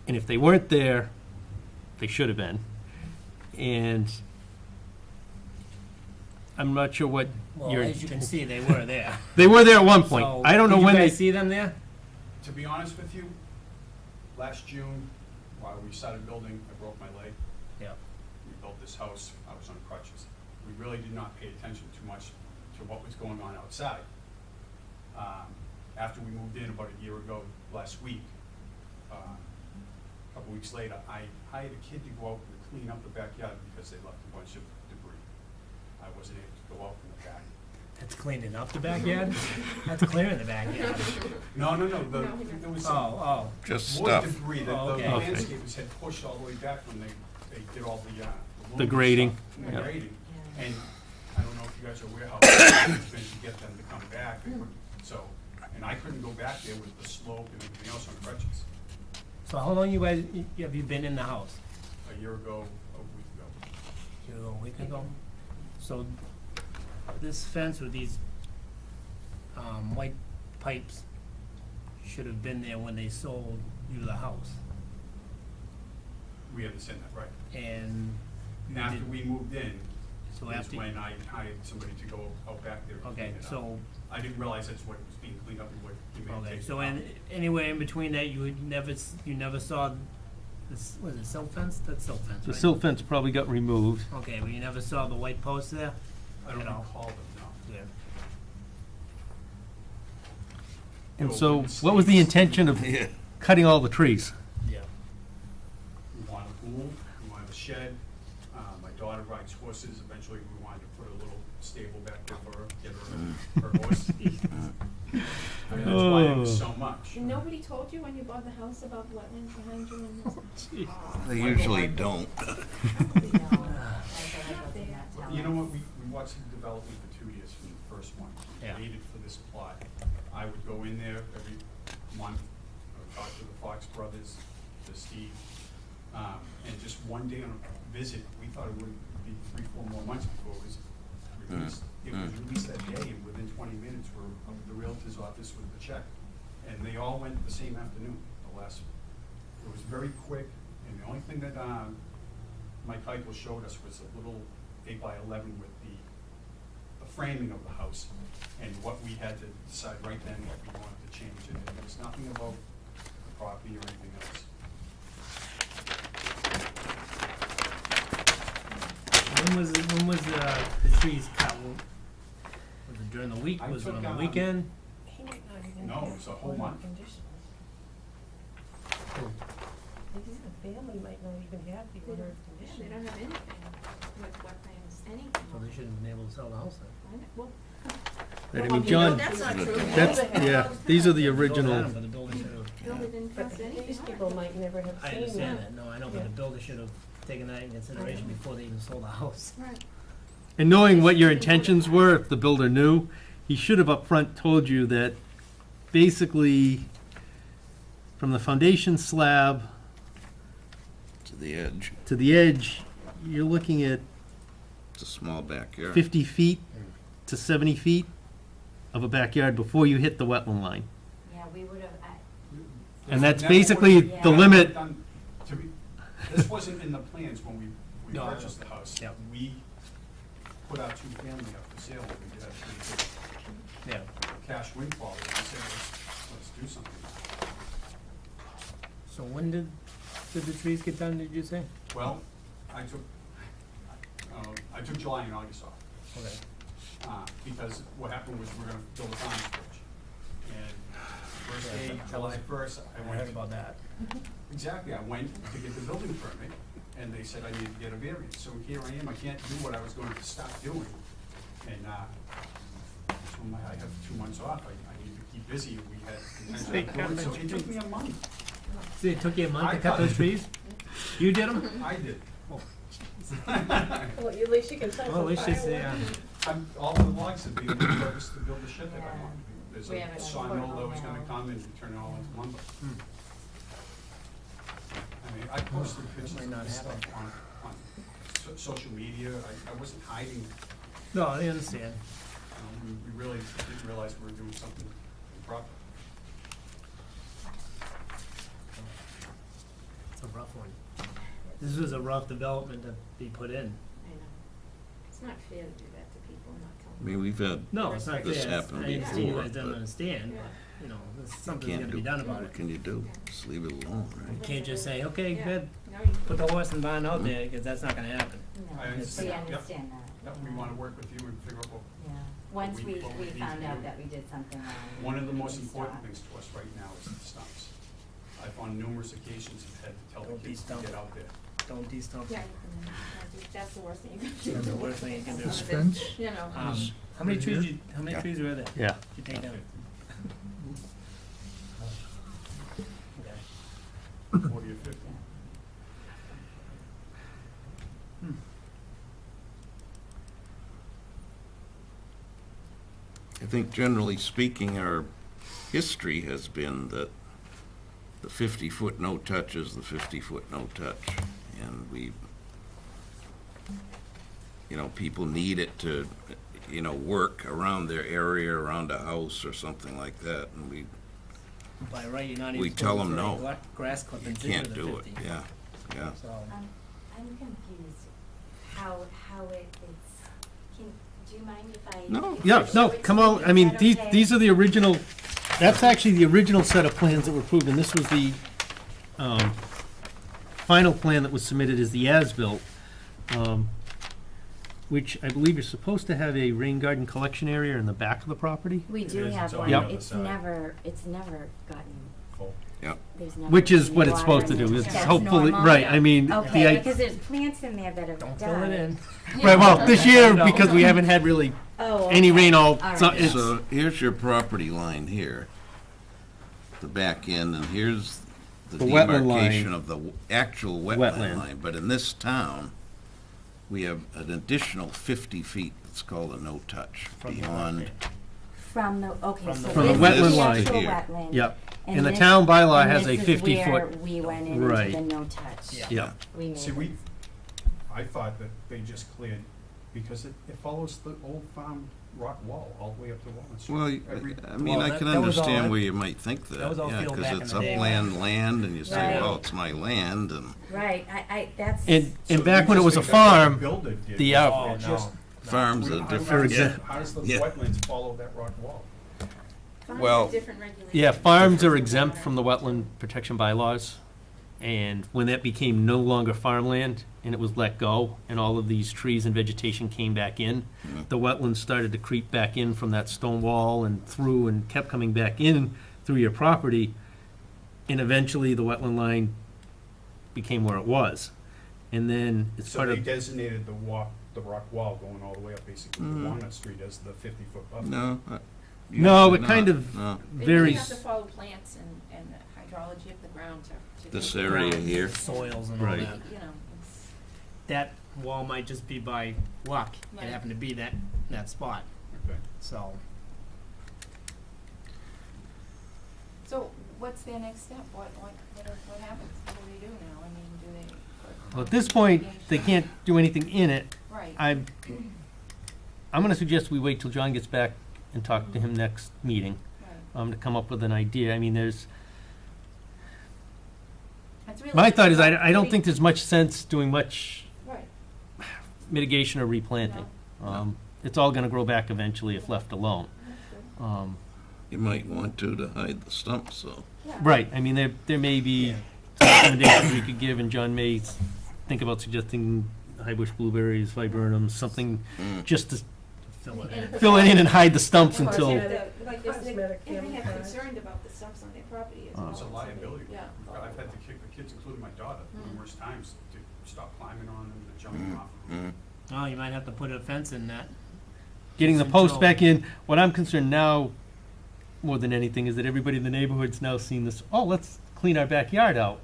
And if they weren't there, they should have been. And I'm not sure what
Well,
your,
as you can see, they were there.
they were there at one point.
So,
I don't know
did
when
you
they,
guys see them there?
To be honest with you, last June, while we started building, I broke my leg.
Yeah.
We built this house, I was on crutches. We really did not pay attention too much to what was going on outside. After we moved in about a year ago, last week, a couple weeks later, I hired a kid to go out and clean up the backyard because they left a bunch of debris. I wasn't able to go out in the back.
That's cleaning up the backyard? That's clearing the backyard.
No, there was some
Oh,
Just
wood
stuff.
debris that
Oh,
the
okay.
landscapers had pushed all the way back when they they did all the
The
loom
grading,
stuff, the
yeah.
grading. And I don't know if you guys are aware how it's been to get them to come back, they couldn't, so, and I couldn't go back there with the slope and everything else on crutches.
So how long you guys, have you been in the house?
A year ago, a week ago.
A week ago? So this fence with these, white pipes should have been there when they sold you the house.
We understand that, right?
And you
After
did-
we moved in,
So
is
after,
when I hired somebody to go out back there and
okay,
clean it up.
so,
I didn't realize that's what was being cleaned up and what you may
okay,
take.
so
out.
anywhere in between that, you never saw this, was it silt fence? That's silt fence,
The
right?
silt fence probably got removed.
Okay, but you never saw the white posts there?
I don't
at all?
recall them, no.
Yeah.
And
Well,
so,
when
what was the
Steve's-
intention of
Yeah.
cutting all the trees?
Yeah.
We wanted a pool, we wanted a shed, my daughter rides horses, eventually we wanted to put a little stable back there for her, get her horse. I mean, that's why it was so much.
And nobody told you when you bought the house about the wetlands behind you and this?
They usually don't.
You know what, we watched the development for 2 years from the first one. We
Yeah.
waited for this plot. I would go in there every month, I would talk to the Fox brothers, to Steve. And just one day on a visit, we thought it would be 3-4 more months before it was released. It was released that day, and within 20 minutes, we're up at the Realtor's office with the check. And they all went the same afternoon, the last, it was very quick, and the only thing that, Mike Heichel showed us was a little 8x11 with the framing of the house, and what we had to decide right then what we wanted to change, and it was nothing about the property or anything else.
When was the trees cut? Was it during the week?
I
Was it
took,
on the
um,
weekend?
He might not even
No,
have
it was a whole
order
month.
conditions. Maybe the family might not even have the order of
Yeah,
conditions.
they don't have anything with wetlands, anything.
So they shouldn't have been able to sell the house then.
Well,
Right, I
well,
mean, John,
that's not true.
that's, yeah, these are the original,
But the builder should have,
Builder didn't
But
pass anything.
these people might never have
I
seen
understand
that.
that, no, I know, but
Yeah.
the builder should have taken that in consideration before they even sold the house.
Right.
and knowing what your intentions were, if the builder knew, he should have upfront told you that basically from the foundation slab
To the edge.
to the edge, you're looking at
It's a small backyard.
50 feet to 70 feet of a backyard before you hit the wetland line.
Yeah, we would have,
And that's
Never
basically
would've-
the
never
limit.
done- to be- This wasn't in the plans when we
No, I know.
purchased the house.
Yeah.
We put our 2-family up for sale, and we did actually
Yeah.
cash windfall, and we said, let's do something.
So when did the trees get done, did you say?
Well, I took July and August off.
Okay.
Because what happened was we're gonna build a farm porch. And first day, July 1st, I
I heard
went,
about that.
exactly, I went to get the building permit, and they said I needed to get a variance. So here I am, I can't do what I was going to stop doing. And, so I have 2 months off, I needed to keep busy, we had intention of doing, so it took me a month.
See, it took you a month to
I
cut
cut
those
it.
trees? You did them?
I did.
Well, at least you can sell
Well, at
some
least you say,
firewood.
All the logs have been repurposed to build the shed that I want. There's
We
a
haven't
sawmill
put
that was
all
gonna
that.
come and turn it all into lumber. I mean, I posted pictures
might
of
not
this
happen.
stuff on social media, I wasn't hiding,
No, I understand.
we really didn't realize we were doing something improper.
It's a rough one. This was a rough development to be put in.
I know. It's not fair to do that to people, not
I
tell them.
mean, we've had,
No, it's not fair.
This
It's-
happened
I understand you
before,
guys don't
but-
understand,
Yeah.
but, you know, there's
you
something's
can't
gotta
do,
be done about
what
it.
can you do? Just leave it alone, right?
You can't just say, okay,
Yeah.
good,
No, you
put the horse and barn out there, because that's not gonna happen.
I
no, we
understand, yep.
understand that.
Yep, we wanna work with you and figure out
Yeah, once
we-
we
what we need
found
to
out
do.
that we did something wrong.
one of the most
we
important
stopped.
things to us right now is the stumps. I've on numerous occasions have had to tell the
Don't be
kids to
stumped.
get out there.
Don't de-stump.
Yeah, that's the worst thing you can do.
That's the worst thing you can do.
This fence,
You know.
How many
Right
trees,
here?
how many
Yeah.
trees were there?
Yeah.
Did you take down? Okay.
40 or 50.
I think generally speaking, our history has been that the 50-foot no-touch is the 50-foot no-touch. And we, people need it to, work around their area, around a house or something like that. And we
By right, you're not
We
even
tell
supposed to
'em
put
no.
any grass clippings into
can't
the
do it,
50.
yeah.
So,
I'm confused how it's, do you mind if I?
No.
if
Yeah,
I show
no,
it to
come
you?
on,
Is
I mean,
that
these,
okay?
these are the original, that's actually the original set of plans that were approved, and this was the, final plan that was submitted as the as-built, which I believe you're supposed to have a rain garden collection area in the back of the property,
We
It
do
is,
have
it's on
one,
the other
it's
side.
never gotten,
Full.
there's never.
which is
been
what it's
water
supposed to
in
do,
it.
it's
That's
hopefully,
normal?
right, I mean, the,
Okay, because there's plants in there that have
don't
died.
fill it in.
right, well, this year,
No.
because we haven't had really
Oh,
any
okay.
rain all,
All
so
right.
it's,
So here's your property line here, the back end, and here's the
The wetland line.
demarcation of the actual wetland
Wetland.
line. But in this town, we have an additional 50 feet, it's called a no-touch,
From the
beyond.
wetland.
From the, okay,
From
so
the-
this
From the
is
wetland
the
line.
actual
Here.
wetland.
yep, and the
this-
town bylaw
and
has a
this is
50-foot,
where we went into
Right.
the no-touch.
Yeah.
yeah.
We made
See,
it.
I thought that they just cleared, because it follows the old farm rock wall all the way up to Walnut Street.
Well,
Every-
I mean,
Well,
I
that-
can
that was all
understand
I-
where you might think that,
that was all
yeah,
field
because
back in
it's
the day.
upland land, and you say,
Right.
well, it's my land, and
Right, that's.
And
So
back
you
when it
just
was a
think that's what
farm,
builder did.
the,
Oh,
It
no.
just-
farms are
How
different.
does
Yeah.
that- How does the
Yeah.
wetlands follow that rock wall?
Farms
Well-
have different regulations.
yeah, farms are exempt from the wetland protection bylaws. And when that became no longer farmland and it was let go and all of these trees and vegetation came back in, the wetlands started to creep back in from that stone wall and through and kept coming back in through your property. And eventually the wetland line became where it was. And then it's
So
part
they
of,
designated the rock wall going all the way up basically to Walnut Street as the 50-foot buffer.
No.
No,
usually
it kind
not,
of
no.
They really
varies.
have to follow plants and the hydrology of the ground to.
This
make-
area here.
Soils and all
Right.
that.
You know, it's,
That wall might just be by luck. It
Right.
happened to be that spot,
Okay.
so.
so what's their next step? What happens? What do they do now? I mean, do they? put-
Well, at this point, they can't do anything in it.
Right.
I'm gonna suggest we wait till John gets back and talk to him next meeting,
Right.
to come up with an idea. I mean, there's,
That's really
my
just
thought is,
about
I don't
putting-
think there's much sense doing much
Right.
mitigation or replanting. It's all gonna grow back eventually if left alone.
You might want to hide the stumps, so.
Yeah.
Right, I mean, there may be some recommendations we could give, and John may think about suggesting high bush blueberries, viburnums, something just to
Fill it in.
And-
fill it in and hide the stumps
Of course,
until,
yeah, like this,
Cosmetic
and they have
camouflage.
concerned about the stumps on their property as well.
It's a
so they-
liability.
Yeah.
I've had to kick the kids, including my daughter, numerous times to stop climbing on them and jumping off of them.
Oh, you might have to put a fence in that.
getting the
Some
post
trouble.
back in. What I'm concerned now, more than anything, is that everybody in the neighborhood's now seen this, oh, let's clean our backyard out.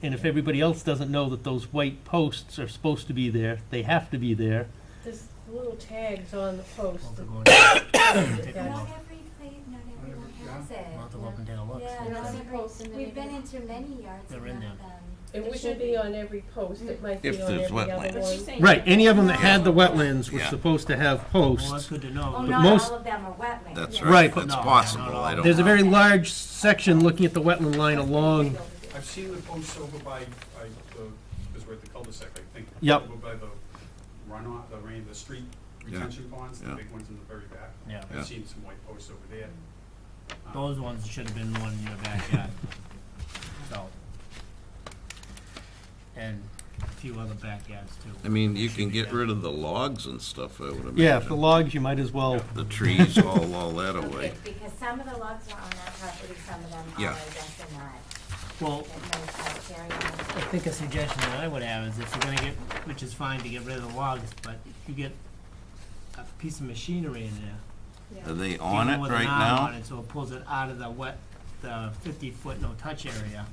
And if everybody else doesn't know that those white posts are supposed to be there, they have to be there.
There's little tags on the post.
We'll have to
that-
go and take a
Yeah.
Not
look.
every place, not everyone has it.
We'll have to go up and take a look.
Yeah,
see
not
if
see
every-
posts in the
we've been
neighborhood.
into many yards
They're
and
in
none
there.
of them.
It
It should
wouldn't
be.
be on every post, it might be
If
on
there's
every other
wetlands.
But
one.
she's saying.
Right, any of them that had the wetlands were
Yeah.
supposed to have
Well, that's
posts.
good to
Oh,
know.
But
not
most-
all of them are wetlands.
That's
Yeah.
right,
Right, but-
that's
No,
possible,
not
I
all.
don't.
There's a very large section looking at the wetland line along,
I've seen the posts over by because we're at the cul-de-sac, I think.
Yep.
Over by the runoff, the street
Yeah.
retention ponds, the
Yeah.
big ones in the very back.
Yeah.
Yeah.
I've seen some white posts over there.
Those ones should have been the one in your backyard. So. And a few other backyards too.
I mean, you
Should
can
be
get
there.
rid of the logs and stuff, I would imagine.
yeah, the logs, you might as well,
The trees, all that
Okay,
away.
because some of the logs are on our property, some of them are,
Yeah.
I guess, are not.
Well,
That might carry on.
I think a suggestion that I would have is if you're gonna get, which is fine to get rid of the logs, but if you get a piece of machinery in there.
Are they on it
even with an
right
arm on
now?
it, so it pulls it out of the 50-foot no-touch area,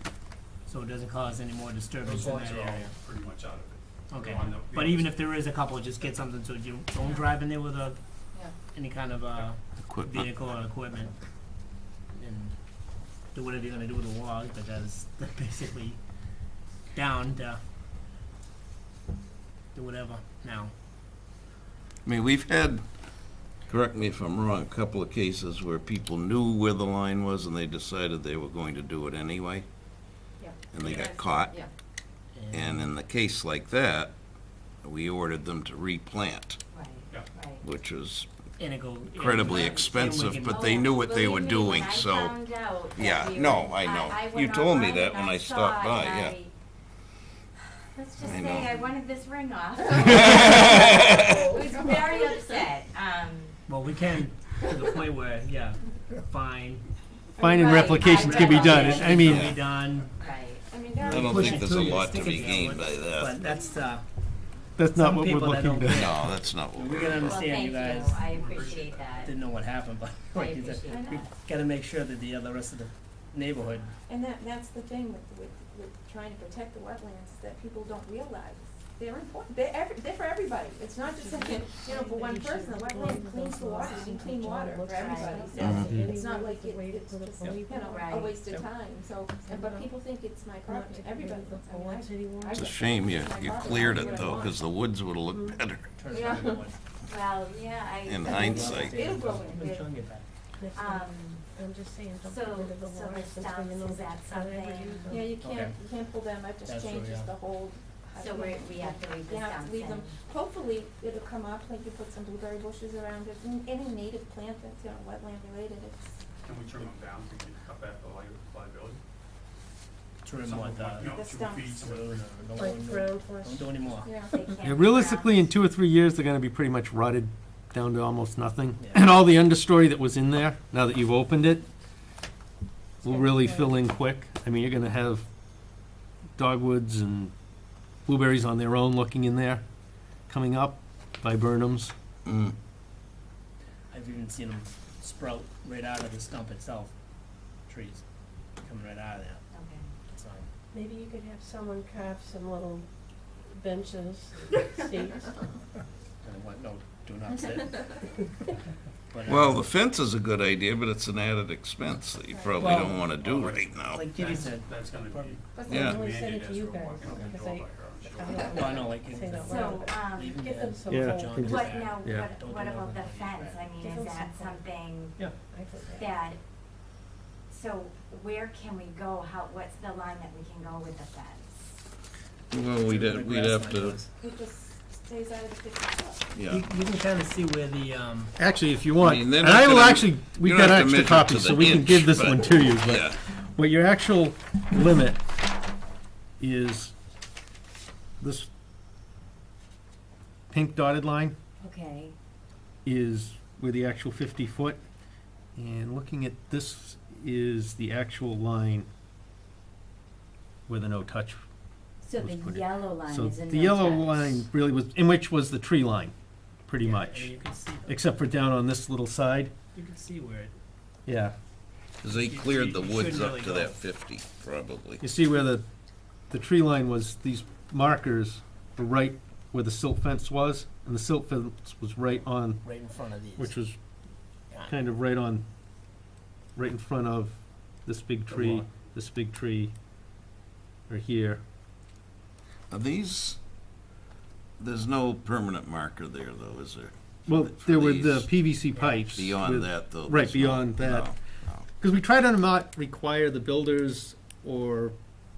so it doesn't cause any more disturbance
Those
in
logs
that
are all
area.
pretty much out of it.
Okay,
on the-
but even if there is a couple, just get something so you don't drive in there with a,
Yeah.
any kind of,
Equipment.
vehicle or equipment. And do whatever you're gonna do with the log, because they're basically down to do whatever now.
I mean, we've had, correct me if I'm wrong, a couple of cases where people knew where the line was and they decided they were going to do it anyway,
Yeah.
and they got caught.
Yeah.
And in the case like that, we ordered them to replant,
Right,
Yeah.
right.
which was
And it go.
incredibly
yeah,
expensive,
and we
but
can-
they knew what they
Believe
were
me,
doing,
when I
so.
found out that
Yeah,
we
no,
were-
I know.
I
You
went
told me
online
that
and
when I stopped
saw
by,
it, and
yeah.
Let's just
I
say
know.
I wanted this ring off. I was very upset.
Well, we can, to the point where, yeah, fine,
Finding
Right,
replications can be done,
right.
I mean,
can be done,
Right.
I mean, there
I
are.
don't
push
think
it
there's
to
a
you,
lot
stick
to
it
be
to you,
gained by
but
that.
that's,
that's not
some
what we're
people that
looking
don't
to.
get-
No, that's not what
we
we're.
can
Well,
understand you
thank
guys.
you. I appreciate that.
Didn't know what happened, but
I
like you said,
appreciate
we
that.
gotta make sure that the rest of the neighborhood,
And that's the thing with trying to protect the wetlands, that people don't realize. They're important, they're for everybody. It's not just like, for one person. The wetland cleans the water, you need clean water for everybody. So
Mhm.
it's not like it's just, a
Right.
waste of time. So, but people think it's my property, everybody thinks, I mean, I
It's a
get-
shame you
my property,
cleared
I do
it
what I
though,
want.
because the woods would've looked better
turns
Yeah.
out everyone.
Well, yeah, I.
in hindsight.
It'll grow in.
Make sure you get back.
I'm just saying, don't
So,
get rid of the
so
water,
the
since
stumps,
we know
is that
not every
something?
user.
Yeah, you
Okay.
can't pull them, it just
That's true,
changes
yeah.
the whole.
So we have to leave the
You have to
stumps
leave them,
in.
hopefully it'll come up, like you put some blueberry bushes around it, any native plant that's, wetland related, it's,
Can we trim them down to cut back the liability?
Trim
Some
what,
of them, you know,
the
2
stumps.
feet, some of them,
Like ground flesh.
Don't do any more.
yeah.
They can't
Yeah,
be
realistically, in
ground.
2 or 3 years, they're gonna be pretty much rotted down to almost nothing.
Yeah.
And all the understory that was in there, now that you've opened it, will really fill in quick. I mean, you're gonna have dogwoods and blueberries on their own looking in there, coming up, viburnums.
Mm.
I've even seen them sprout right out of the stump itself, trees, coming right out of there,
Okay.
so.
Maybe you could have someone carve some little benches, seats.
And what, no, do not sit. But,
Well, the fence is a good idea, but it's an added expense that you probably
Well,
don't wanna do right now.
like Kitty said,
that's gonna be.
But
Yeah.
I only said
Mandated
it to
as
you
we're
guys,
walking up the
because
door
I
by her, I'm
I
sure.
don't
well, I know, like,
say that
So,
word,
even
give them some
Yeah.
whole-
John did
what
that.
now,
Yeah.
what about the fence? I mean,
Give
is
them
that
some hope.
something
Yeah.
I forget.
that, so where can we go? What's the line that we can go with the fence?
Well, we'd
where the
we'd
grass
have
line
to,
goes.
it just stays out of the 50 foot.
yeah.
You can kinda see where the,
Actually, if you want,
I mean, they're
and
not
I will
gonna-
actually, we've
you
got
don't have to
extra
measure to
copies,
the
so we can
inch,
give this
but-
one to you,
Yeah.
but what your actual limit is this pink dotted line
Okay.
is where the actual 50 foot, and looking at this is the actual line where the no touch.
So
was
the
put in.
yellow line
So
is a no
the yellow
touch.
line really was, in which was the tree line, pretty
yeah,
much,
and you can see,
except for down on this little side.
you can see where it,
Yeah,
Cause they
You-
cleared the
you
woods
shouldn't
up
really
to
go.
that 50, probably.
you see where the tree line was, these markers were right where the silt fence was, and the silt fence was right on,
right in front of these.
which was
Yeah.
kind of right in front of this big
The
tree,
lawn.
this big tree, or here.
Are these, there's no permanent marker there though, is there?
Well,
For
there were the
these-
PVC pipes.
Beyond
with-
that though?
Right,
there's no-
beyond that.
no, no.
Because we try to not require the builders or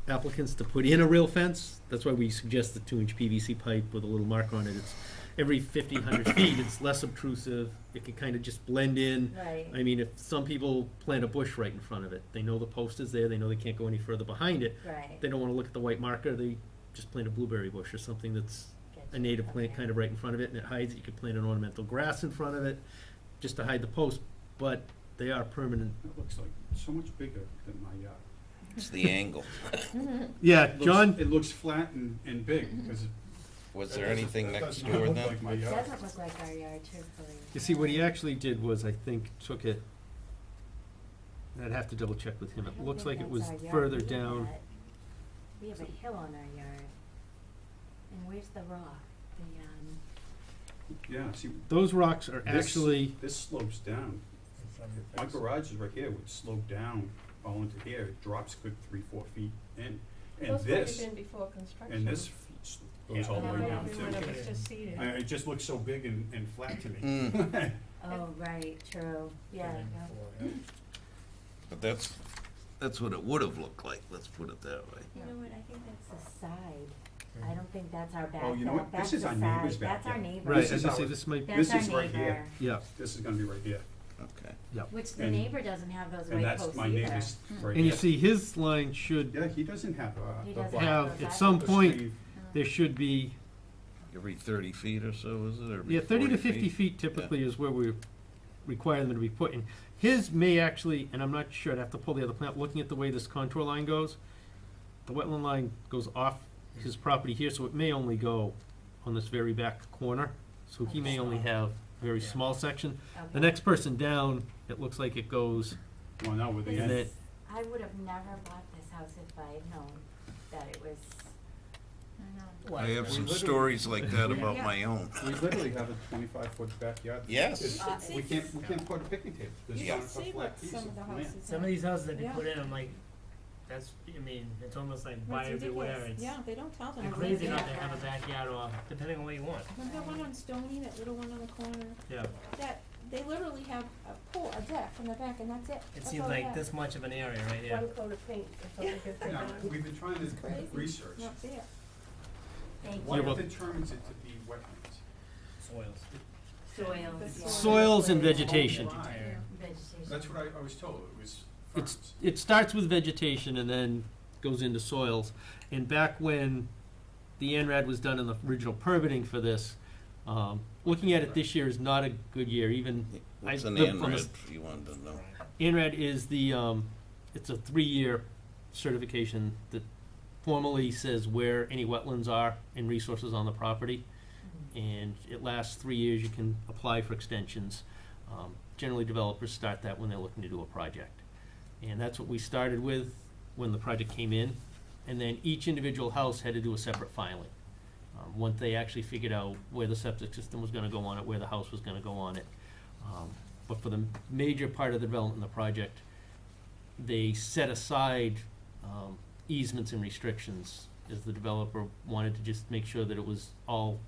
applicants to put in a real fence. That's why we suggest the 2-inch PVC pipe with a little marker on it. It's every 50, 100 feet, it's less obtrusive. It can kind of just blend in.
Right.
I mean, if some people plant a bush right in front of it, they know the post is there, they know they can't go any further behind it.
Right.
They don't want to look at the white marker, they just plant a blueberry bush or something that's a native plant
Okay.
kind of right in front of it, and it hides it. You could plant an ornamental grass in front of it, just to hide the post, but they are permanent.
It looks like so much bigger than my yard.
It's the angle.
Yeah,
It looks-
John,
It looks flat and big, because.
Was there anything
that
next
does not
door
look
then?
like my
It
yard.
doesn't look like our yard, truthfully.
you see, what he actually did was, I think, took it, I'd have to double check with him.
I
It
don't
looks
think
like it
that's
was
our yard.
further
We have
down.
that- We have a hill on our yard. And where's the rock?
Yeah, see.
Those rocks are
this-
actually,
This slopes down. My garage is right here, would slope down all into here, it drops good 3-4 feet in. And
Those might have
this,
been before construction.
and this goes all the way down
Maybe when
too.
it was just seeded.
It just looks so big and flat to me.
Mm.
Oh, right, true, yeah.
But that's what it would have looked like, let's put it that way.
You know what, I think that's the side. I don't think that's our back.
Oh, you know what?
That's
This is
the
our neighbor's
side. That's our
backyard.
neighbor.
right,
This
as
is
I say,
our-
this might,
That's
this
our
is right here.
neighbor.
yeah,
This is gonna be right here.
Okay.
Which the
And-
neighbor doesn't have those
And
white
that's
posts
my
either.
neighbor's right
and you
here.
see his line should
Yeah, he doesn't have
He
the
doesn't
black.
have,
those
at some
the
point,
sleeve.
there should be,
Every 30 feet or so, is it, or every
yeah, 30 to
40
50 feet typically is where we require them to be put in. His may actually, and I'm not sure, I'd have to pull the other plant, looking at the way this contour line goes, the wetland line goes off his property here, so it may only go on this very back corner. So he may only have a very small section. The
Okay.
next person down, it looks like it goes,
Well, now with the
This
And
end,
it-
is- I would have never bought this house if I had known that it was, I don't know.
I have some
literally-
stories like that about
Yeah.
my own.
we literally have a 25-foot backyard.
Yes.
It's- We can't put a picnic table. It's
You
on
can
a
see
flat
what
piece
some
of
of the
land.
houses
Some of
have.
these houses that they
Yeah.
put in, I'm like, that's, I mean, it's almost like buy
That's
everywhere,
ridiculous.
it's,
Yeah, they don't tell them.
you're
what
crazy
they
not
have.
to have a backyard or, depending on what you want.
Remember that one on Stony, that little one on the corner?
Yeah,
That, they literally have a pool, a deck in the back, and that's it.
it
That's
seems
all they
like
have.
this much of an area right here.
One coat of paint or something if they're
Now,
done.
we've been trying to
Crazy.
research,
Not fair.
Thank
You're
you.
what
welcome.
determines it to be wetlands?
Soils.
Soils, yeah.
soils and vegetation.
Dry.
Vegetation.
That's what I was told, it was
It's,
ferns.
it starts with vegetation and then goes into soils. And back when the ANRAD was done in the original permitting for this, looking at it this year is not a good year, even.
What's
I
an
lived on
ANRAD,
this-
if you wanted to know?
ANRAD is the, it's a 3-year certification that formally says where any wetlands are and resources on the property. And it lasts 3 years, you can apply for extensions. Generally, developers start that when they're looking to do a project. And that's what we started with when the project came in. And then each individual house had to do a separate filing. Once they actually figured out where the septic system was gonna go on it, where the house was gonna go on it. But for the major part of the development of the project, they set aside easements and restrictions, as the developer wanted to just make sure that it was all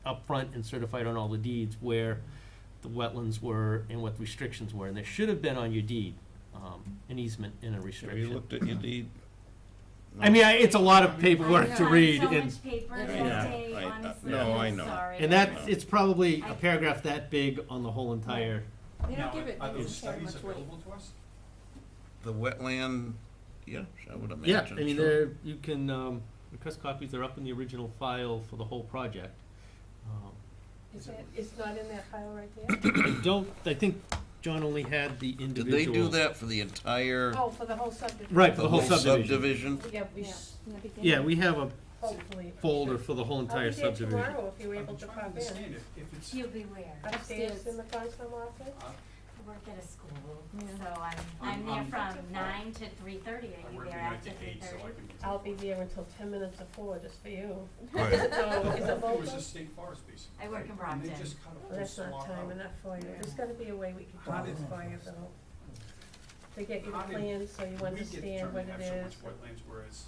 upfront and certified on all the deeds where the wetlands were and what the restrictions were. And there should have been on your deed, an easement and a
Have you
restriction.
looked at your deed?
I mean, it's a lot of
I
paperwork to
signed
read,
so
and,
much paper that
Yeah.
day,
I-
honestly,
no, I
I'm
know.
sorry.
and that, it's probably a paragraph that big on the whole entire,
They
Now,
don't give it,
are
they
those
don't carry
studies
much weight.
available to us?
The wetland, yeah, I would imagine.
yeah, I mean,
sure.
they're, you can, request copies, they're up in the original file for the whole project.
It's not in that file right there?
I don't, I think John only had the
Did
individual.
they do that for the entire,
Oh, for the whole subdivision?
Right, for the whole subdivision.
subdivision?
Yeah, we,
Yeah, in the beginning.
Yeah, we have a
hopefully.
folder for the whole entire
I'll be there
subdivision.
tomorrow if you were
I'm
able to
trying to
pop in.
understand if it's,
You'll be where?
Upstairs in the console office?
I work at a school,
Yeah.
so I'm
I'm-
there
I'm-
from 9 to 3:30. Are
I
you
work
there
at
after
8, so I
3:30?
can. get to
I'll
the
be
forest.
there until 10 minutes before, just for you.
Right.
So, is it
It was
local?
a state forest basically.
I work in
And
Brockton.
they just cut a
Well,
whole
that's not
swath
time
out.
enough for you. There's gotta be a way we can
How
do
did-
this for you, though. To get you the
How did
plans so you
we get
understand what
determined
it
to have
is.
so much wetlands, whereas,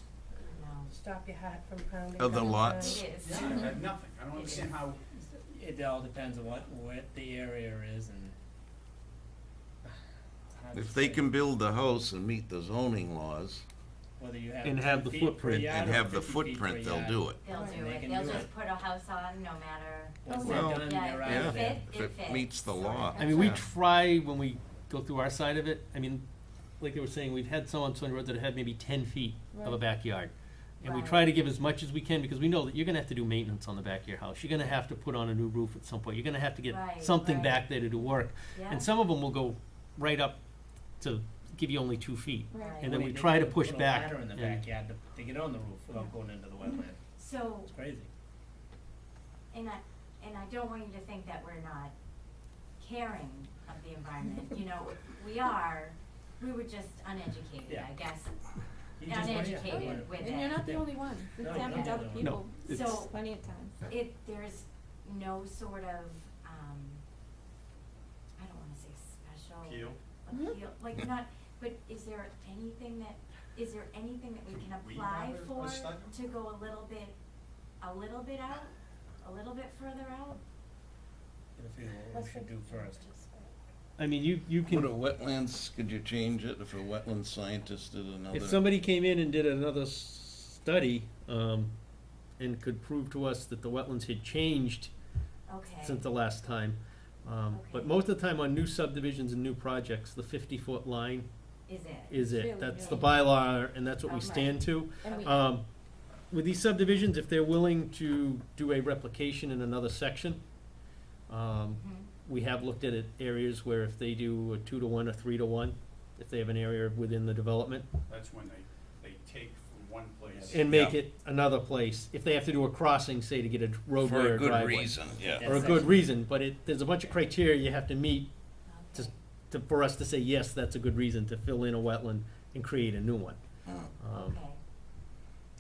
No.
Stop your heart from pounding.
Other
every
lots?
time.
It is.
yeah, I had nothing, I don't
It
understand
is.
how,
It all depends on what the area is and. it's hard to
If they
say.
can build the house and meet the zoning laws
Whether you have.
And have
10
the
feet per
footprint.
yard
and
or
have the
50 feet per
footprint, they'll
yard.
do it.
They'll
And
do
they
it.
can
They'll
do
just
it.
put a house on, no matter.
Once
Well,
they're done,
Yeah,
they're
if
out
it
of there.
fit,
If it
fits.
meets the
So
law.
I mean, we
Yeah.
try when we go through our side of it, I mean, like they were saying, we've had some on Stony Road that had maybe 10 feet of a
Right.
backyard. And we
Right.
try to give as much as we can, because we know that you're gonna have to do maintenance on the back of your house. You're gonna have to put on a new roof at some point. You're gonna have to get
Right,
something
right.
back there to do work.
Yeah.
And some of them will go right up to give you only 2 feet.
Right.
And then we
They
try to
could
push
put a
back.
ladder in the
and-
backyard to get on the roof without going into the wetland.
So,
It's crazy.
and I don't want you to think that we're not caring of the environment, you know, we were just uneducated,
Yeah.
I guess.
You just went, yeah.
uneducated with it.
And you're not the only one. This
No,
happens to
no,
other
no.
people.
No,
it's-
Plenty of times.
There's no sort of, I don't wanna say special.
Appeal?
Appeal, like not, but is there anything that we can
We
apply
have a
for
study?
to go a little bit out, a little bit further out?
Gotta figure out what we should do first.
I mean, you
What a
can,
wetlands, could you change it if a wetland scientist did another?
if somebody came in and did another study, and could prove to us that the wetlands had changed
Okay.
since the last time. But
Okay.
most of the time on new subdivisions and new projects, the 50-foot line
Is it?
is it.
Really,
That's the
really.
bylaw, and that's what we
Okay.
stand to.
And we,
With these subdivisions, if they're willing to do a replication in another section,
Mhm.
we have looked at it, areas where if they do a 2-to-1 or 3-to-1, if they have an area within the development,
That's when they take from one place.
and make
Yeah.
it another place, if they have to do a crossing, say, to get a roadway
For
or
a good
driveway.
reason, yeah.
Or a good reason, but there's a bunch of criteria you have to meet
Okay.
for us to say, yes, that's a good reason to fill in a wetland and create a new one.
Okay.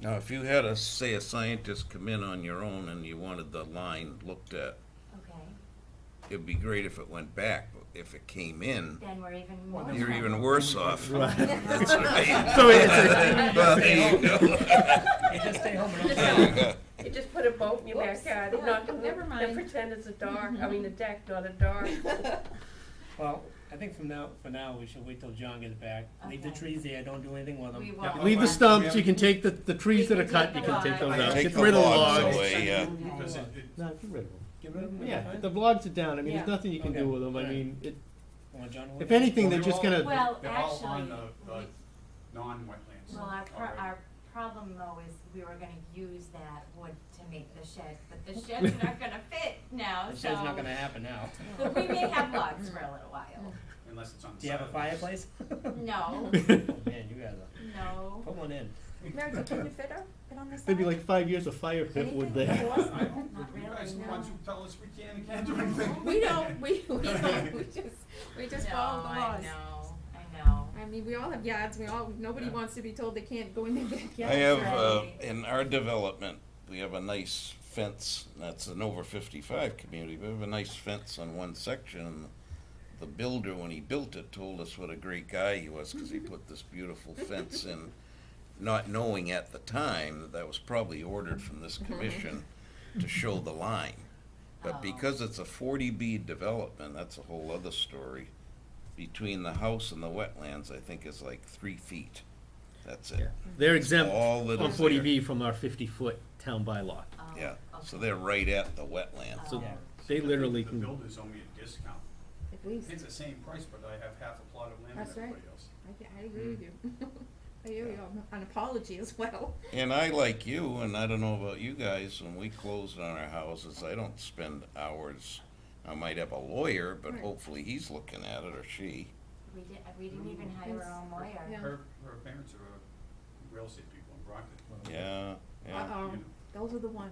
Now, if you had say a scientist come in on your own and you wanted the line looked at,
Okay.
it'd be great if it went back, but if it came in,
Then we're even more.
you're even worse off.
Right.
That's right.
So it's a-
Well, there you go.
You just stay home and don't
There you go.
You just put a boat in your
Whoops.
backyard,
Yeah,
not,
never mind.
and pretend it's a dock, I mean a deck, not a dock.
Well, I think for now, we should wait till John gets back. Leave the
Okay.
trees there, don't do anything with them.
We won't.
Leave the
Okay.
stumps, you can take the trees that are
can
cut,
take
you
the
can take those
logs.
out,
Take
get
the
rid of the
logs
logs.
away, yeah.
Because
Okay.
No, get rid of them.
Get rid of them?
Yeah,
Fine.
the logs are down, I mean,
Yeah.
there's nothing you can do
Okay.
with them, I
Alright.
mean, it,
Want John to
if
look?
anything, they're
Well,
just
they're
gonna,
Well,
They're all on
actually,
the non-wetlands.
well,
already.
our problem though is we were gonna use that wood to make the shed, but the shed's not gonna fit now,
The
so.
shed's not gonna happen now.
But we may have logs for a little while.
Unless it's on the
Do you have a
side of the house.
fireplace?
No,
Oh, man, you guys are,
no.
put one in.
Mary, can you fit her? Fit on this
there'd be
side?
like 5 years of fire pit wood there.
Anything?
I-
Not
You guys
really,
are the
no.
ones who tell us we can and can't do anything.
We don't, we don't, we just follow the
No,
laws.
I know.
I mean, we all have yards, nobody
Yeah.
wants to be told they can't go in their backyard.
I have,
right.
in our development, we have a nice fence, that's an over 55 community, we have a nice fence on one section, and the builder, when he built it, told us what a great guy he was, because he put this beautiful fence in, not knowing at the time that that was probably ordered from this commission to show the line. But
Oh.
because it's a 40B development, that's a whole other story. Between the house and the wetlands, I think is like 3 feet. That's it.
They're exempt
all that
on
is
40B from our 50-foot town bylaw.
Oh,
Yeah, so
okay.
they're right at the wetland.
So
Oh.
they literally
The
can,
builders owe me a discount.
At least,
It's the same price, but I have half a plot of land than
That's right.
everybody else.
I agree with you. I hear you, an apology as well.
And I, like you, and I don't know about you guys, when we close on our houses, I don't spend hours. I might have a lawyer, but
Right.
hopefully he's looking at it, or she.
We didn't even hire our own lawyer.
Yeah.
Her parents are real estate people in Brockton.
Yeah, yeah.
Uh-oh, those are the ones.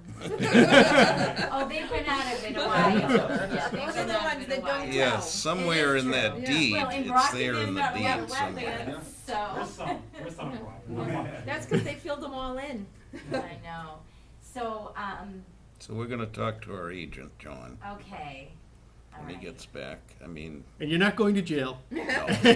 Oh, they've been out of it a while. Yeah, they've
Those are
been
the
out of
ones
it a
that don't
while.
Yeah,
tell.
somewhere
It is
in that
true.
Yeah.
deed,
Well, in
it's
Brockton,
there in
there's
the
not a lot of
deed somewhere.
wetlands,
There's
so.
some, there's some problem.
That's because they filled them all in.
I know. So,
So we're gonna talk to our agent, John,
okay. All
when he
right.
gets back. I mean,
and you're not going to jail,
no.
No.
Won't get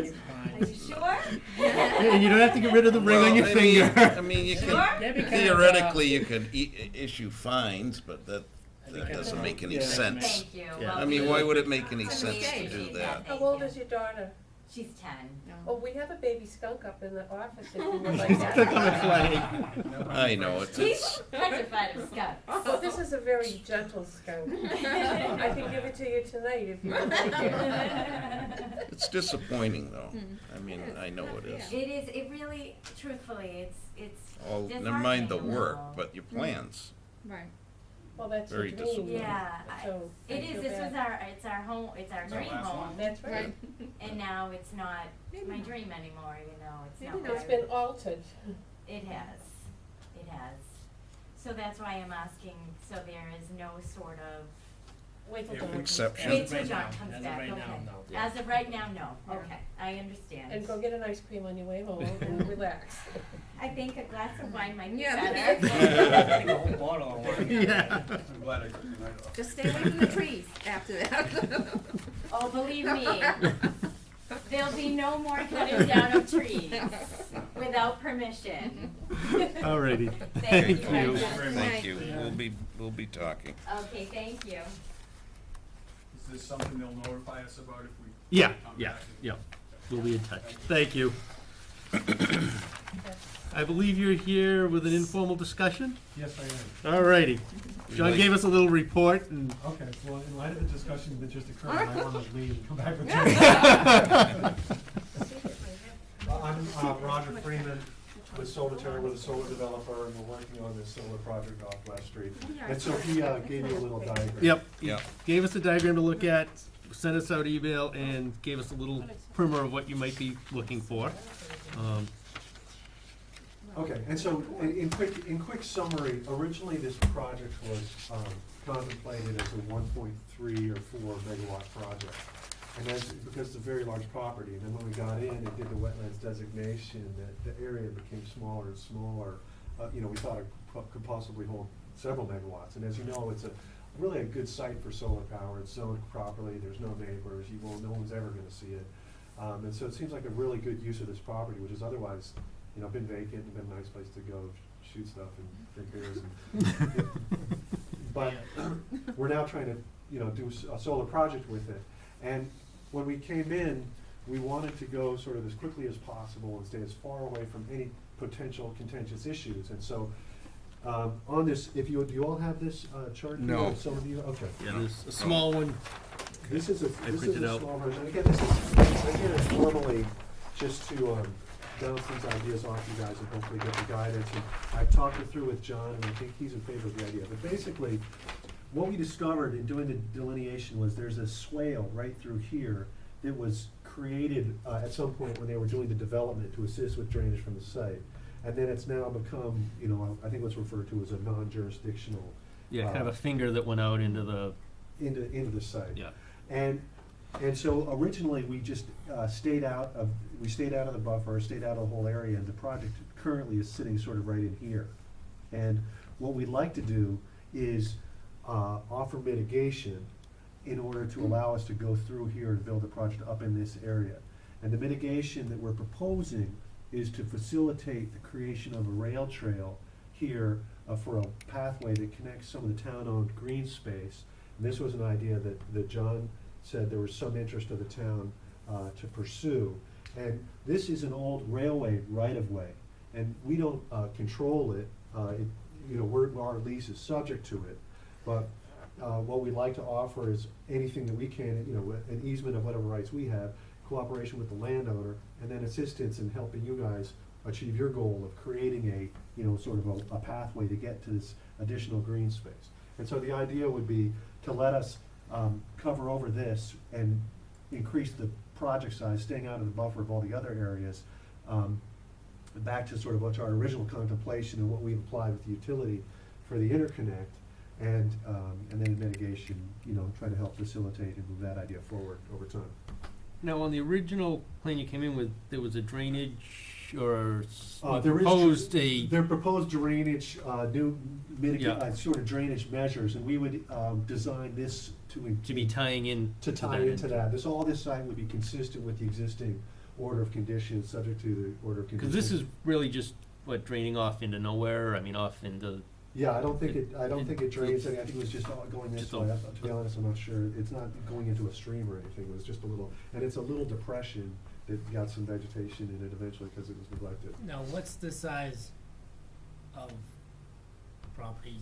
you
Are you
fined.
sure?
and you don't have to get rid of the ring on your
Well, I mean-
finger.
I mean, you
Sure?
can,
That'd be kind of,
theoretically, you could issue fines, but that
That'd be
doesn't
kinda-
make any
Yeah.
sense.
Thank you.
Yeah.
Well,
I mean,
we-
why would it make any
we
sense to
appreciate
do that?
How
Thank
old
you.
is your daughter?
She's 10.
Oh, we have a baby skunk up in the office if you would like
Click on the
that.
flag.
I know,
He's petrified of skunks.
Oh, this is a very gentle skunk. I can give it to you tonight if you would like it.
It's disappointing, though. I mean, I know it is.
It is, it really, truthfully, it's
All, never mind the
disheartening a
work,
little.
but your plans.
Right.
Well, that's your
Very
dream.
disappointing.
Yeah,
So, I
it is,
feel
this
bad.
was it's our home, it's our
It's our
dream
last
home.
one.
That's right.
Right.
And now it's not
Maybe
my
not.
dream anymore, you know, it's
Maybe
not
not.
what
It's
I-
been altered.
It has, it has. So that's why I'm asking, so there is no sort of
Wait till John.
Exception.
Wait till
Right
John
now.
comes
As of
back,
right
okay.
now, no.
As of right now, no,
Yeah.
okay, I understand.
And go get an ice cream on your way home and relax.
I think a glass of wine might be
Yeah.
better.
I think a whole bottle of wine.
Yeah.
I'm glad I took the night off.
Just stay away from the trees after that.
Oh, believe me, there'll be no more cutting down of trees without permission.
Alrighty.
Thank you.
Thank you. We'll be talking.
Okay, thank you.
Is this something they'll notify us about if we?
Yeah,
come
yeah,
back?
yeah. We'll be in touch. Thank you. I believe you're here with an informal discussion?
Yes, I am.
Alrighty. John gave us a little report and.
Okay, well, in light of the discussion that just occurred, I want to leave and come back with you. I'm Roger Freeman with Solitaire, with a solar developer, and we're working on this solar project off West Street. And so he gave me a little diagram.
Yep.
Yep.
Gave us a diagram to look at, sent us out email, and gave us a little primer of what you might be looking for.
Okay, and so in quick summary, originally this project was contemplated as a 1.3 or 4 megawatt project. And then, because it's a very large property, and then when we got in and did the wetlands designation, the area became smaller and smaller. We thought it could possibly hold several megawatts. And as you know, it's really a good site for solar power. It's zoned properly, there's no neighbors, no one's ever gonna see it. And so it seems like a really good use of this property, which is otherwise, been vacant and been a nice place to go shoot stuff and drink beers. But we're now trying to, do a solar project with it. And when we came in, we wanted to go sort of as quickly as possible and stay as far away from any potential contentious issues. And so, on this, do you all have this chart?
No.
Here? Some of you, okay.
Yeah, there's a small one.
This is a
printed out.
small version. Again, this is normally just to bounce these ideas off you guys and hopefully get the guidance. And I've talked it through with John, and I think he's in favor of the idea. But basically, what we discovered in doing the delineation was there's a swale right through here that was created at some point when they were doing the development to assist with drainage from the site. And then it's now become, I think what's referred to as a non-jurisdictional.
Yeah, kind of a finger that went out into the.
Into the site.
Yeah.
And so originally, we just stayed out of the buffer, stayed out of the whole area, and the project currently is sitting sort of right in here. And what we'd like to do is offer mitigation in order to allow us to go through here and build the project up in this area. And the mitigation that we're proposing is to facilitate the creation of a rail trail here for a pathway that connects some of the town-owned green space. And this was an idea that John said there was some interest of the town to pursue. And this is an old railway right-of-way, and we don't control it. Our lease is subject to it. But what we'd like to offer is anything that we can, an easement of whatever rights we have, cooperation with the landowner, and then assistance in helping you guys achieve your goal of creating sort of a pathway to get to this additional green space. And so the idea would be to let us cover over this and increase the project size, staying out of the buffer of all the other areas, back to sort of what's our original contemplation and what we've applied with the utility for the interconnect, and then mitigation, try to help facilitate and move that idea forward over time.
Now, on the original plan you came in with, there was a drainage or
There
proposed
proposed drainage, new
Yeah.
sort of drainage measures, and we would design this
to be tying in.
to tie into that. All this site would be consistent with the existing order of conditions, subject to the order of conditions.
Because this is really just, draining off into nowhere, off into.
Yeah, I don't think it drains any. I think it was just all going this
Just a-
way. To be honest, I'm not sure. It's not going into a stream or anything. It was just a little, and it's a little depression that got some vegetation in it eventually because it was neglected.
Now, what's the size of property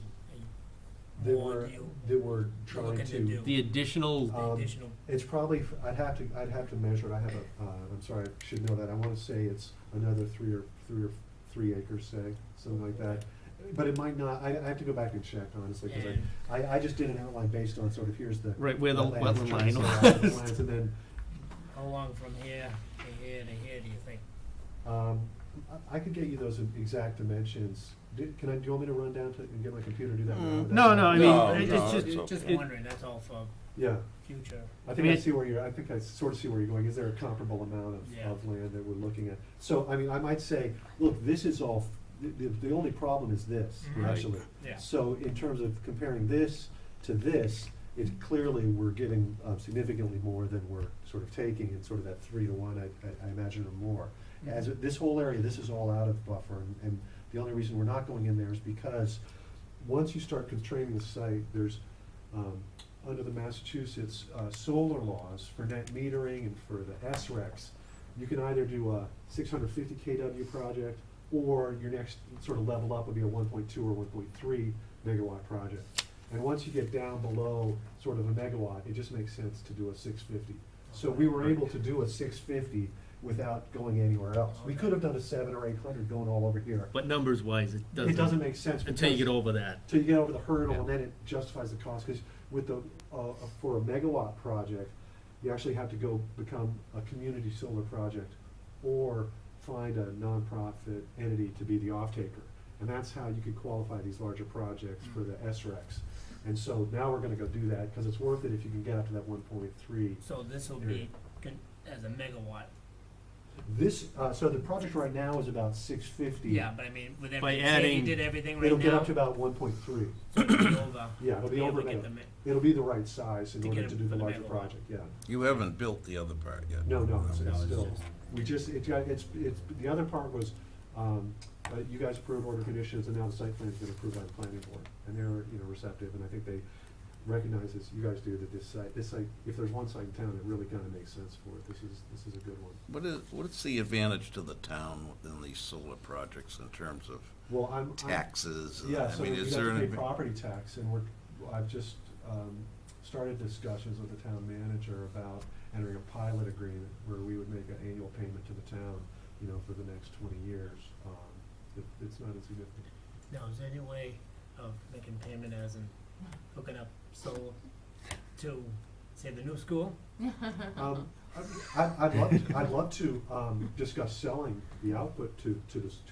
They
more
were,
you
they were trying
looking to
to.
do?
The additional,
Additional,
It's probably, I'd have to measure it. I have I'm sorry, I should know that. I want to say it's another 3 acres, say, something like that. But it might not, I have to go back and check, honestly, because
And-
I just did an outline based on sort of, here's the.
Right where the
wetlands,
wetland
trying to
line
say out the
was.
plans, and then,
how long from here to here to here do you think?
I could get you those exact dimensions, do you want me to run down to, and get my computer to do that now?
No, no, I mean,
No,
it's
no,
just,
it's
Just
okay.
wondering, that's all for
Yeah,
future.
I
I
think I
mean-
see where you're, I think I sort of see where you're going. Is there a comparable amount
Yeah.
of land that we're looking at? So, I mean, I might say, look, this is all, the only problem is this,
Right.
actually.
Yeah.
So in terms of comparing this to this, it clearly, we're getting significantly more than we're sort of taking, in sort of that 3-to-1, I imagine, or more. As this whole area, this is all out of buffer, and the only reason we're not going in there is because once you start constraining the site, there's, under the Massachusetts solar laws for net metering and for the SRECs, you can either do a 650 kW project, or your next sort of level up would be a 1.2 or 1.3 megawatt project. And once you get down below sort of a megawatt, it just makes sense to do a 650. So we were able to do a 650 without going anywhere else. We could have done a 700 or 800 going all over here.
but numbers wise, it doesn't.
It doesn't make sense.
Until you
because-
get over that.
Till you get over the hurdle,
Yeah.
and then it justifies the cost, because with the, for a megawatt project, you actually have to go become a community solar project, or find a nonprofit entity to be the off-taker. And that's how you could qualify these larger projects for the SRECs. And so now we're gonna go do that, because it's worth it if you can get up to that 1.3.
So this will be as a megawatt.
This, so the project right now is about 650.
Yeah, but I mean, with
By
everything, say you
adding-
did everything right now.
It'll get up to about 1.3.
So it'll be over.
Yeah, it'll be over
able to get the
megawatt.
me-
It'll be the right size in
To
order
get
to
it
do the
for the
larger
megawatt.
project, yeah.
You haven't built the other part yet?
No, it's
No, it's
still,
just-
we just, it's, the other part was, you guys approved order conditions, and now the site plan's been approved by the planning board. And they're, receptive, and I think they recognize, as you guys do, that this site, if there's one site in town that really kind of makes sense for it, this is a good one.
What is the advantage to the town within these solar projects in terms of
Well, I'm.
taxes?
Yeah,
I
so
mean,
we
is
have
there
to pay
an?
property tax, and I've just, started discussions with the town manager about entering a pilot agreement where we would make an annual payment to the town, for the next 20 years. It's not insignificant.
Now, is there any way of making payment as in hooking up solar to, say, the new school?
I'd love to discuss selling the output to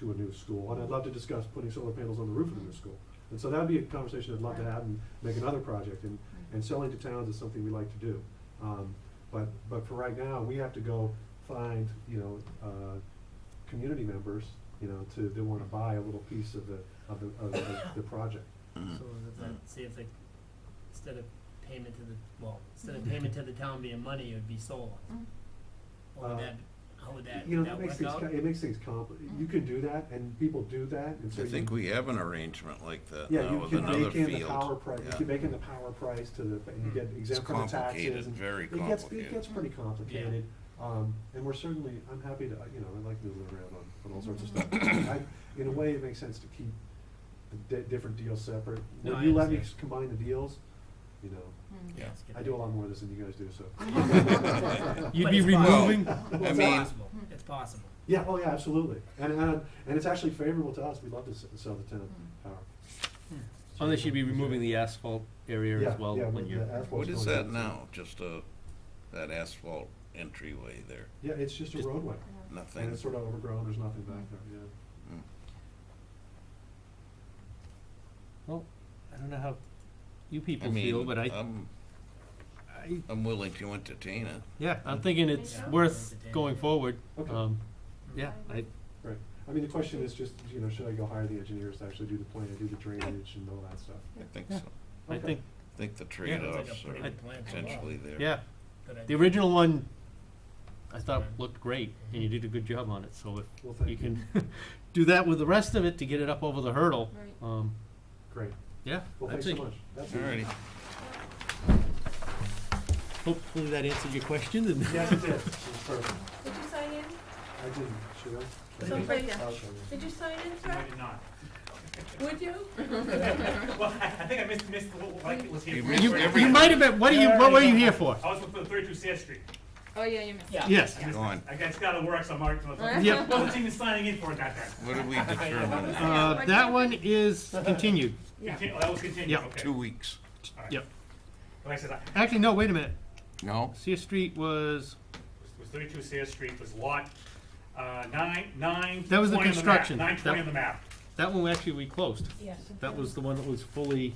a new school, and I'd love to discuss putting solar panels on the roof of the new school. And so that'd be a conversation I'd love to have and make another project, and selling to towns is something we like to do. But for right now, we have to go find, community members, that wanna buy a little piece of the project.
So is that, see if they, instead of payment to the town being money, it would be solar. Or would that, how would that
That makes
work
things,
out?
it makes things you can do that, and people do that, and so
I think we have an arrangement like that
Yeah,
now
you
with
can
another
make in the
field.
power price, you
Yeah.
can make in the power price to the, and you get
It's
exempt from the taxes.
complicated,
and
very
It
complicated.
gets pretty complicated, and we're certainly, I'm happy to, I like moving around on all sorts of stuff. In a way, it makes sense to keep the different deals separate.
No,
When
I
you let me
understand.
combine the deals,
Yeah.
Let's get
I do a lot more of this than you guys do, so.
You'd
But
be
it's possible.
removing,
I
It's
mean-
possible, it's possible.
Yeah, oh yeah, absolutely, and it's actually favorable to us, we love to sell the town power.
unless you'd be removing the asphalt area
Yeah,
as well
yeah,
when
with
you're.
the asphalt's
What is
going
that
down.
now? Just that asphalt entryway there?
Yeah, it's just a
Just-
roadway,
Nothing?
and it's sort of overgrown, there's nothing back there, yeah.
Mm.
Well, I don't know how you
I
people
mean,
feel, but
I'm willing to entertain it.
yeah, I'm thinking it's
Yeah.
worth going forward.
Okay.
Yeah,
Right. I mean, the question is just, should I go hire the engineers to actually do the plan, do the drainage and all that stuff?
I think
Yeah.
so.
I
Okay.
think,
I think the
Looks like a
trade-offs
pretty
are
good plan for
potentially there.
yeah,
Good
the
idea.
original one, I thought
Okay.
looked great, and you did a good job on it, so
Well,
if
thank
you
you.
can do that with the rest of it to get it up over the hurdle,
Right.
Great.
yeah,
Well,
I'd
thanks so
say,
much. That's it.
Alrighty.
hopefully that answered your question, and
Yes, it did. It was perfect.
Did you sign in?
I didn't, should I?
Somebody-
I'll show you.
Did you sign in,
No,
sir?
I did not.
Would you?
Well, I think I missed what I was here
You
for.
missed
you,
every-
you might have been, what were you here for?
I was for the 32 Sears Street.
Oh, yeah, you missed.
Yeah.
Yes,
I missed
Go on.
it. I got gotta work, so I'm already.
Yep.
Wasn't even signing in for it that time.
What did we determine?
that one is continued,
Oh, that was continued,
Yeah.
okay.
2 weeks.
All right.
yep.
Like I said,
Actually, no, wait a minute,
No?
Sear Street was,
it was 32 Sears Street, was lot, 9,
That was the
20 on map,
construction.
920
That-
on the map.
That one actually we closed.
Yes.
That was the one that was fully,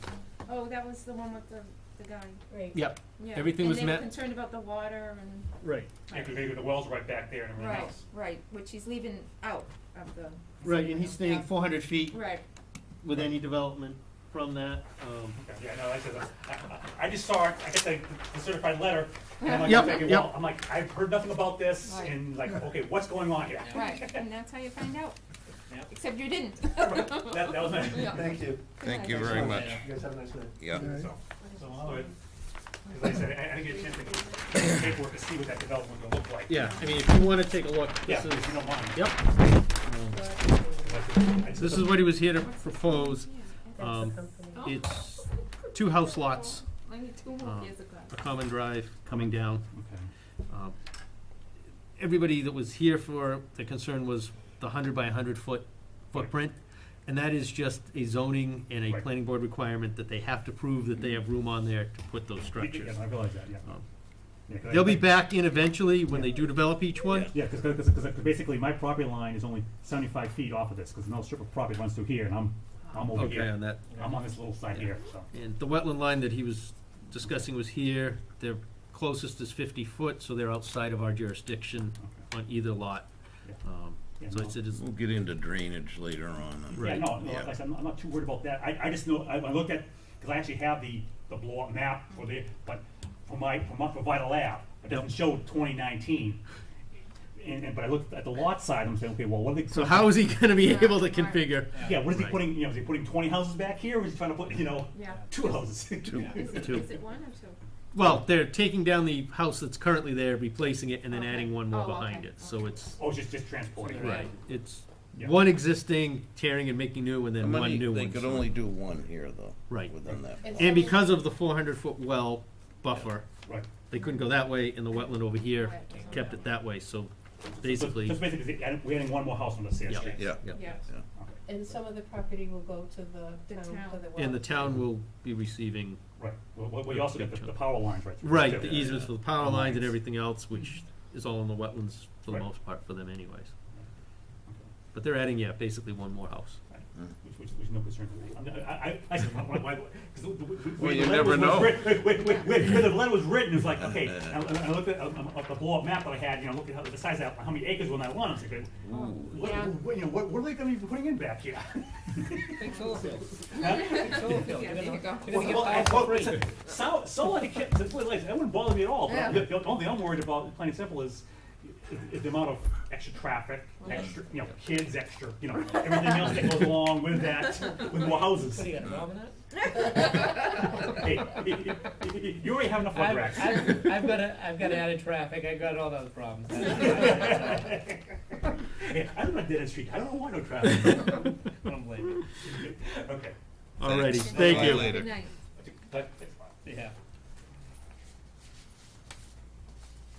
Oh, that was the one with the guy.
Right.
yep,
Yeah.
Everything was
And they
met.
were concerned about the water and,
right.
Maybe the well's right back there and everything
right,
else.
right, which he's leaving out of the.
Right, and he's staying
Yeah.
400 feet
Right.
with any development from that.
Okay, yeah, no, like I said, I just saw it, I get the certified letter, and I'm like,
Yep,
thinking,
yep.
well, I'm like, I've heard nothing about this,
Right.
and like, okay, what's going on here?
Right, and that's how you find out.
Yep.
Except you didn't.
That was my.
Yeah.
Thank you.
Thank you very much.
You guys have a nice night.
Yeah.
Okay.
So, like I said, I didn't get a chance to get the paperwork to see what that development would look like.
Yeah, I mean, if you wanna take a look,
Yeah,
this is,
if you don't mind.
yep,
I just-
this is what he was here to propose.
That's the
Um,
company.
It's 2 house lots,
I need 2 more
Um,
years of class.
a common drive coming down.
Okay.
Everybody that was here for, the concern was the 100 by 100 foot footprint. And that is just a zoning and a
Right.
planning board requirement that they have to prove that they have room on there to put those structures.
Yeah, I realize that, yeah.
Um,
Yeah, 'cause I-
They'll be back in eventually when they do develop each one.
Yeah, because basically my property line is only 75 feet off of this, because no strip of property runs through here, and I'm over
Okay,
here.
on that.
I'm on this little side here, so.
And the wetland line that he was discussing was here. Their closest is 50 foot, so they're outside of our jurisdiction on either lot.
Yeah. Yeah,
So
no.
it's, it is,
We'll get into drainage later on.
Yeah,
Right.
no,
Yeah.
like I said, I'm not too worried about that. I just know, I looked at, because I actually have the blow-up map for the, but for Vital Ave, it doesn't show 2019. But I looked at the lot side, I'm saying, okay, well, what are they?
so how is he gonna be
Right,
able to
right.
configure?
Yeah, what is he
Right.
putting, is he putting 20 houses back here, or is he trying to put,
Yeah.
2 houses?
Two.
Is it,
Two.
is it 1 or 2?
Well, they're taking down the house that's currently there, replacing it, and then
Okay.
adding one more
Oh,
behind
okay,
it. So
okay.
it's,
Oh, it's just transporting it.
right, it's
Yeah.
one existing, tearing and making new, and
How
then one
many-
new one.
They could only do one here, though.
Right.
Within that.
And
And because of the 400-foot well buffer,
Right.
they couldn't go that way, and the wetland over here
Right.
kept it that way, so
So
basically,
basically, we're adding one more house on the Sayre
Yeah.
Street.
Yeah.
yeah.
Yeah.
And some of the property will go to the town
town.
for the well.
And the town will be receiving,
Right, well, we also got the power lines right through.
right,
too.
the easements for the power lines and
Lines.
everything else, which is all in the wetlands for the
Right.
most part for them anyways. But they're adding, yeah, basically one more house.
Which was no concern to me. I said, why, because
Well, you never know.
When the letter was written, it was like, okay, I looked at the blow-up map that I had, look at the size of, how many acres were on that lot, I was like, what are they gonna be putting in back here?
Big solar field.
Huh?
Big solar field.
Yeah, there you go.
You're gonna get power for free.
Solar, that wouldn't bother me at all,
Yeah.
but the only thing I'm worried about, plain and simple, is the amount of extra traffic, extra, kids, extra, everything else that goes along with that, with more houses.
What, do you got a problem with that?
Hey, you already have enough road racks.
I've got added traffic, I got all those problems.
Hey, I live on dead end street, I don't want no traffic.
Don't blame me.
Okay.
Alrighty,
Thanks.
thank
Bye
you.
later.
Good night.
Yeah.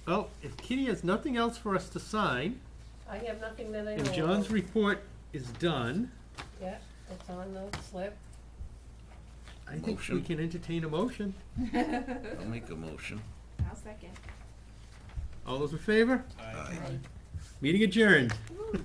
Well, if Kitty has nothing else for us to sign,
I have nothing that I know
and
of.
John's report is done,
Yeah, it's on the slip.
I think we
Motion.
can entertain a motion.
I'll make a motion.
I'll second.
All those in favor?
Aye.
Meeting adjourned.
Woo.